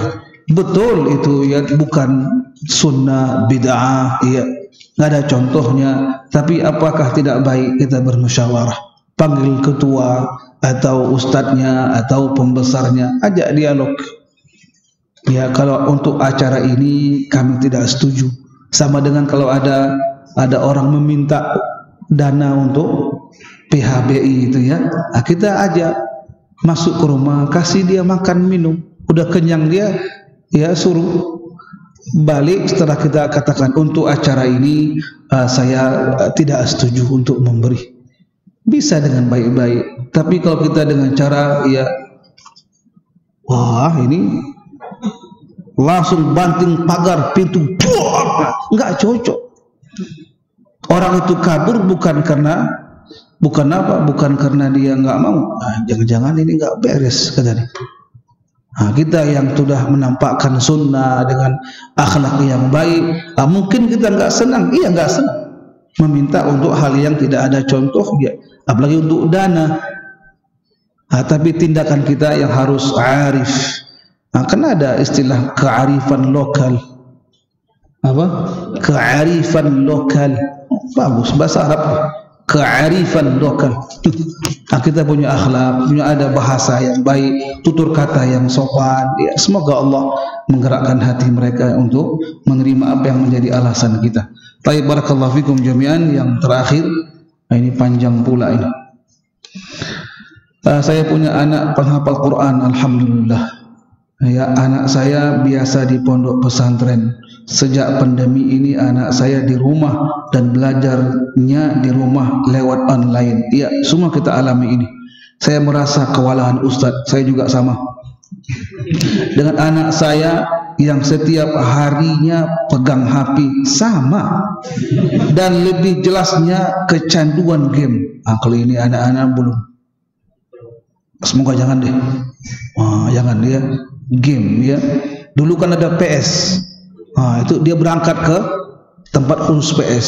betul itu bukan sunnah, bid'ah, enggak ada contohnya. Tapi apakah tidak baik kita bermusyawarah, panggil ketua atau ustadznya atau pembesarnya, ajak dialog. Kalau untuk acara ini kami tidak setuju. Sama dengan kalau ada orang meminta dana untuk PHBI itu kita ajak masuk ke rumah, kasih dia makan minum, udah kenyang dia, suruh balik. Setelah kita katakan untuk acara ini saya tidak setuju untuk memberi, bisa dengan baik-baik. Tapi kalau kita dengan cara ini langsung banting pagar pintu, enggak cocok. Orang itu kabur bukan karena dia enggak mau. Jangan-jangan ini enggak beres katanya. Kita yang sudah menampakkan sunnah dengan akhlak yang baik, mungkin kita enggak senang. Enggak senang meminta untuk hal yang tidak ada contohnya, apalagi untuk dana. Tapi tindakan kita yang harus arif. Karena ada istilah kearifan lokal. Kearifan lokal. Bagus bahasa Arab. Kearifan lokal. Kita punya akhlak, punya ada bahasa yang baik, tutur kata yang sopan. Semoga Allah menggerakkan hati mereka untuk menerima apa yang menjadi alasan kita. Baik, barakallahu fikum jami'an. Yang terakhir, ini panjang pula ini. Saya punya anak penghafal Quran, alhamdulillah. Anak saya biasa di pondok pesantren. Sejak pandemi ini anak saya di rumah dan belajarnya di rumah lewat online. Semua kita alami ini. Saya merasa kewalahan Ustaz. Saya juga sama dengan anak saya yang setiap harinya pegang HP, sama. Dan lebih jelasnya kecanduan game. Kalau ini anak-anak belum. Semoga jangan deh. Jangan game Dulu kan ada PS. Itu dia berangkat ke tempat khusus PS.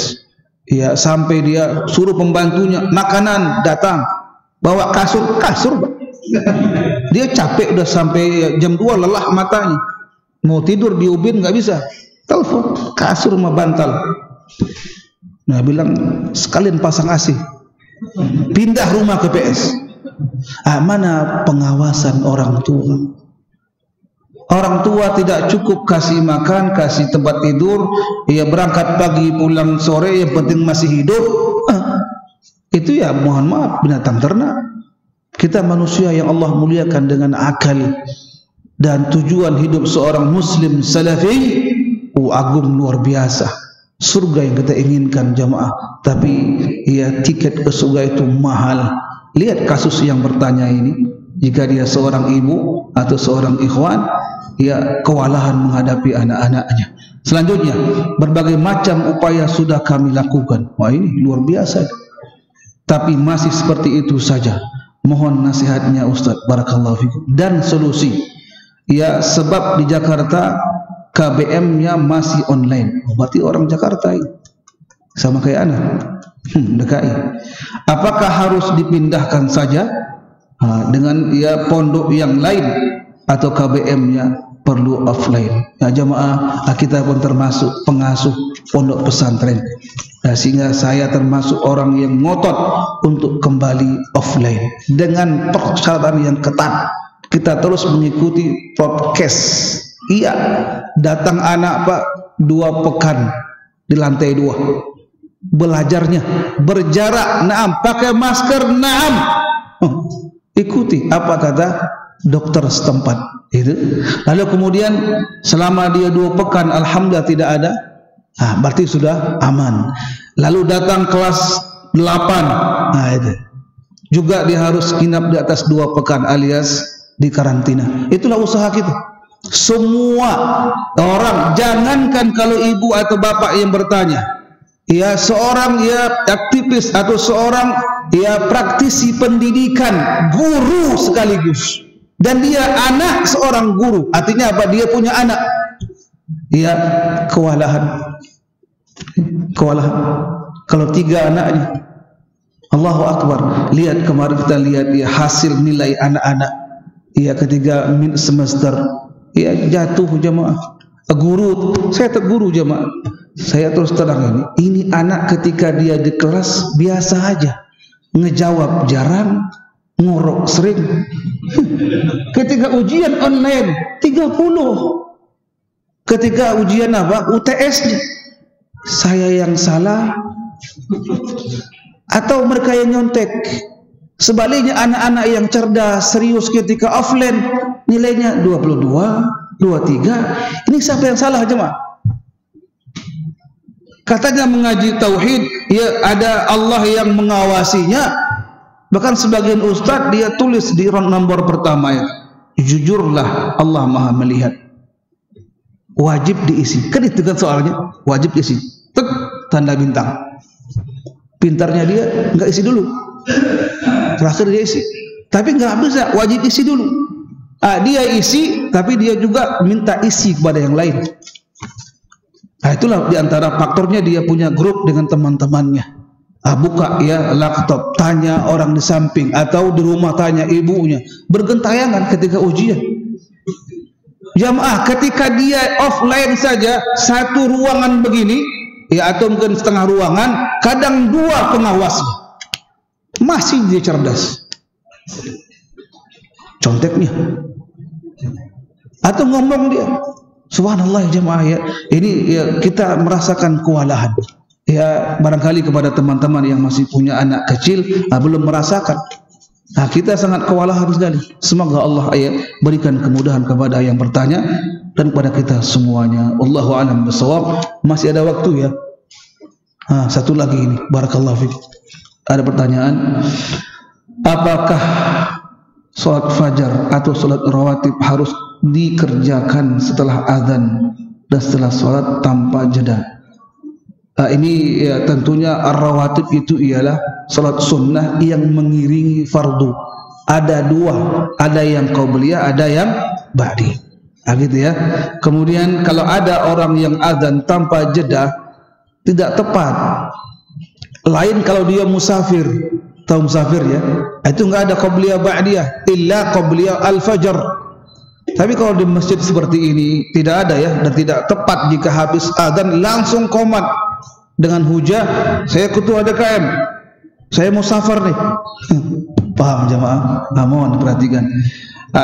Sampai dia suruh pembantunya makanan datang, bawa kasur. Dia capek udah sampai jam 2, lelah matanya. Mau tidur di ubin nggak bisa. Telepon, kasur sama bantal. Bilang sekalian pasang AC. Pindah rumah ke PS. Mana pengawasan orang tua? Orang tua tidak cukup kasih makan, kasih tempat tidur, berangkat pagi pulang sore, yang penting masih hidup. itu ya mohon maaf binatang ternak. Kita manusia yang Allah muliakan dengan akal, dan tujuan hidup seorang muslim salafi agung luar biasa. Surga yang kita inginkan jamaah, tapi ya tiket ke surga itu mahal. Lihat kasus yang bertanya ini, jika dia seorang ibu atau seorang ikhwan, ya kewalahan menghadapi anak-anaknya. Selanjutnya, berbagai macam upaya sudah kami lakukan. Wah, ini luar biasa. Tapi masih seperti itu saja. Mohon nasihatnya Ustaz, barakallahu fikum, dan solusi. Ya, sebab di Jakarta KBM-nya masih online. Berarti orang Jakarta ini sama kayak anak DKI. Apakah harus dipindahkan saja dengan ya pondok yang lain, atau KBM-nya perlu offline? Ya jamaah, kita pun termasuk pengasuh pondok pesantren, sehingga saya termasuk orang yang ngotot untuk kembali offline dengan persyaratan yang ketat. Kita terus mengikuti podcast. Iya, datang anak Pak 2 pekan di lantai 2. Belajarnya berjarak, naam, pakai masker, naam. Ikuti apa kata dokter setempat itu. Lalu kemudian selama dia 2 pekan alhamdulillah tidak ada, berarti sudah aman. Lalu datang kelas 8, itu juga dia harus nginap di atas 2 pekan alias di karantina. Itulah usaha kita. Semua orang, jangankan kalau ibu atau bapak yang bertanya, ya seorang ya aktivis atau seorang ya praktisi pendidikan, guru sekaligus, dan dia anak seorang guru, artinya apa? Dia punya anak, ya kewalahan. Kalau 3 anaknya, Allahu Akbar. Lihat kemarin kita lihat ya hasil nilai anak-anak ya ketika semester. Ya jatuh jamaah. Guru, saya terguru jamaah. Saya terus terang ini anak ketika dia di kelas biasa aja, ngejawab jarang, ngorok sering. Ketika ujian online 30. Ketika ujian apa? UTS-nya. Saya yang salah atau mereka yang nyontek? Sebaliknya anak-anak yang cerdas, serius ketika offline nilainya 22, 23. Ini siapa yang salah jemaah? Katanya mengaji tauhid, ya ada Allah yang mengawasinya. Bahkan sebagian ustaz dia tulis di nomor pertama ya, jujurlah Allah Maha melihat. Wajib diisi. Kan itu kan soalnya, wajib diisi. Tek, tanda bintang. Pintarnya dia enggak isi dulu. Terakhir dia isi, tapi nggak bisa, wajib isi dulu. Dia isi, tapi dia juga minta isi kepada yang lain. Itulah diantara faktornya dia punya grup dengan teman-temannya. Buka ya laptop, tanya orang di samping, atau di rumah tanya ibunya. Bergentayangan ketika ujian. Jamaah, ketika dia offline saja, 1 ruangan begini, ya atau mungkin setengah ruangan, kadang 2 pengawasnya. Masih dia cerdas, conteknya atau ngomong dia, subhanallah ya jemaah ya. Ini ya kita merasakan kewalahan. Ya barangkali kepada teman-teman yang masih punya anak kecil belum merasakan. Kita sangat kewalahan sekali. Semoga Allah ya berikan kemudahan kepada yang bertanya dan kepada kita semuanya. Wallahu a'lam bishawab. Masih ada waktu ya. Satu lagi ini, barakallahu fiik. Ada pertanyaan, apakah sholat fajar atau sholat rawatib harus dikerjakan setelah azan dan setelah sholat tanpa jeda? Ini ya, tentunya rawatib itu ialah sholat sunnah yang mengiringi fardu. Ada 2, ada yang qabliyah, ada yang ba'di. Gitu ya. Kemudian kalau ada orang yang azan tanpa jeda, tidak tepat. Lain kalau dia musafir, tahu musafir ya, itu enggak ada qabliyah ba'diyah, illa qabliyah al-fajr. Tapi kalau di masjid seperti ini tidak ada ya, dan tidak tepat jika habis azan langsung qomat dengan hujah, saya ketua DKM, saya musafir nih. Paham jamaah? Mohon diperhatikan.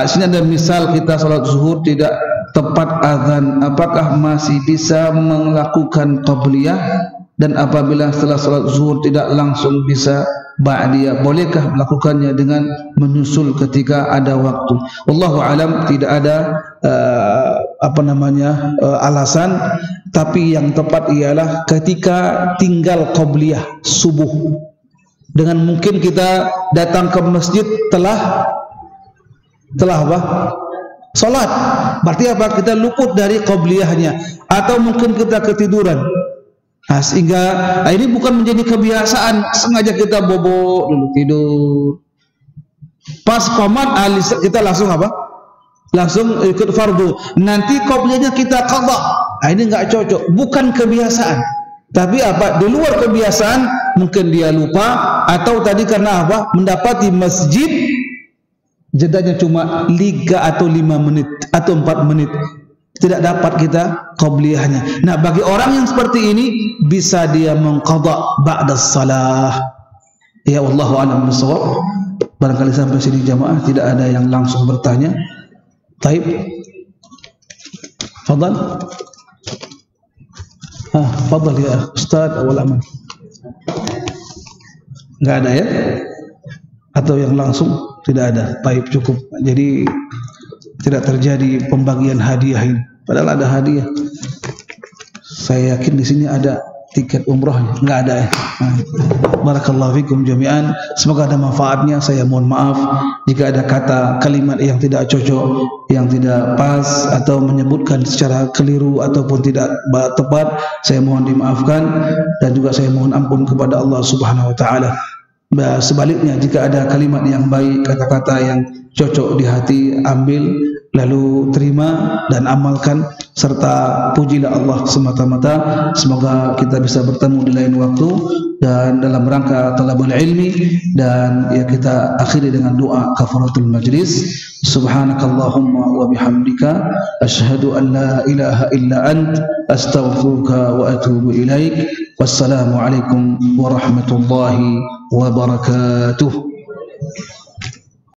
Sini ada misal kita salat zuhur tidak tepat azan, apakah masih bisa melakukan qabliyah? Dan apabila setelah salat zuhur tidak langsung bisa ba'diyah. Bolehkah melakukannya dengan menyusul ketika ada waktu? Wallahu alam, tidak ada alasan, tapi yang tepat ialah ketika tinggal qabliyah subuh. Dengan mungkin kita datang ke masjid telah apa? Salat. Berarti apa? Kita luput dari qabliyahnya, atau mungkin kita ketiduran. Nah, sehingga ini bukan menjadi kebiasaan, sengaja kita bobo dulu tidur. Pas qomat kita langsung apa? Langsung ikut fardu. Nanti qabliyahnya kita qadha. Nah, ini enggak cocok, bukan kebiasaan. Tapi apa? Di luar kebiasaan, mungkin dia lupa, atau tadi karena apa? Mendapati masjid jedanya cuma 3 atau 5 menit atau 4 menit, tidak dapat kita qabliyahnya. Nah, bagi orang yang seperti ini bisa dia mengqadha ba'da salah. Ya, wallahu a'lam bishawab. Barangkali sampai sini jamaah tidak ada yang langsung bertanya. Taib. Fadhal. Fadhal ya Ustaz awal aman. Enggak ada ya? Atau yang langsung? Tidak ada. Baik, cukup. Jadi tidak terjadi pembagian hadiah ini. Padahal ada hadiah. Saya yakin di sini ada tiket umrohnya. Enggak ada ya. Barakallahu fikum jami'an. Semoga ada manfaatnya. Saya mohon maaf jika ada kata kalimat yang tidak cocok, yang tidak pas, atau menyebutkan secara keliru ataupun tidak tepat. Saya mohon dimaafkan, dan juga saya mohon ampun kepada Allah Subhanahu wa taala. Sebaliknya, jika ada kalimat yang baik, kata-kata yang cocok di hati, ambil, lalu terima dan amalkan, serta pujilah Allah semata-mata. Semoga kita bisa bertemu di lain waktu dan dalam rangka talabul ilmi, dan ya kita akhiri dengan doa kafaratul majlis. Subhanakallahumma wa bihamdika asyhadu an la ilaha illa ant astaghfiruka wa atubu ilaik. Wassalamu alaikum warahmatullahi wabarakatuh.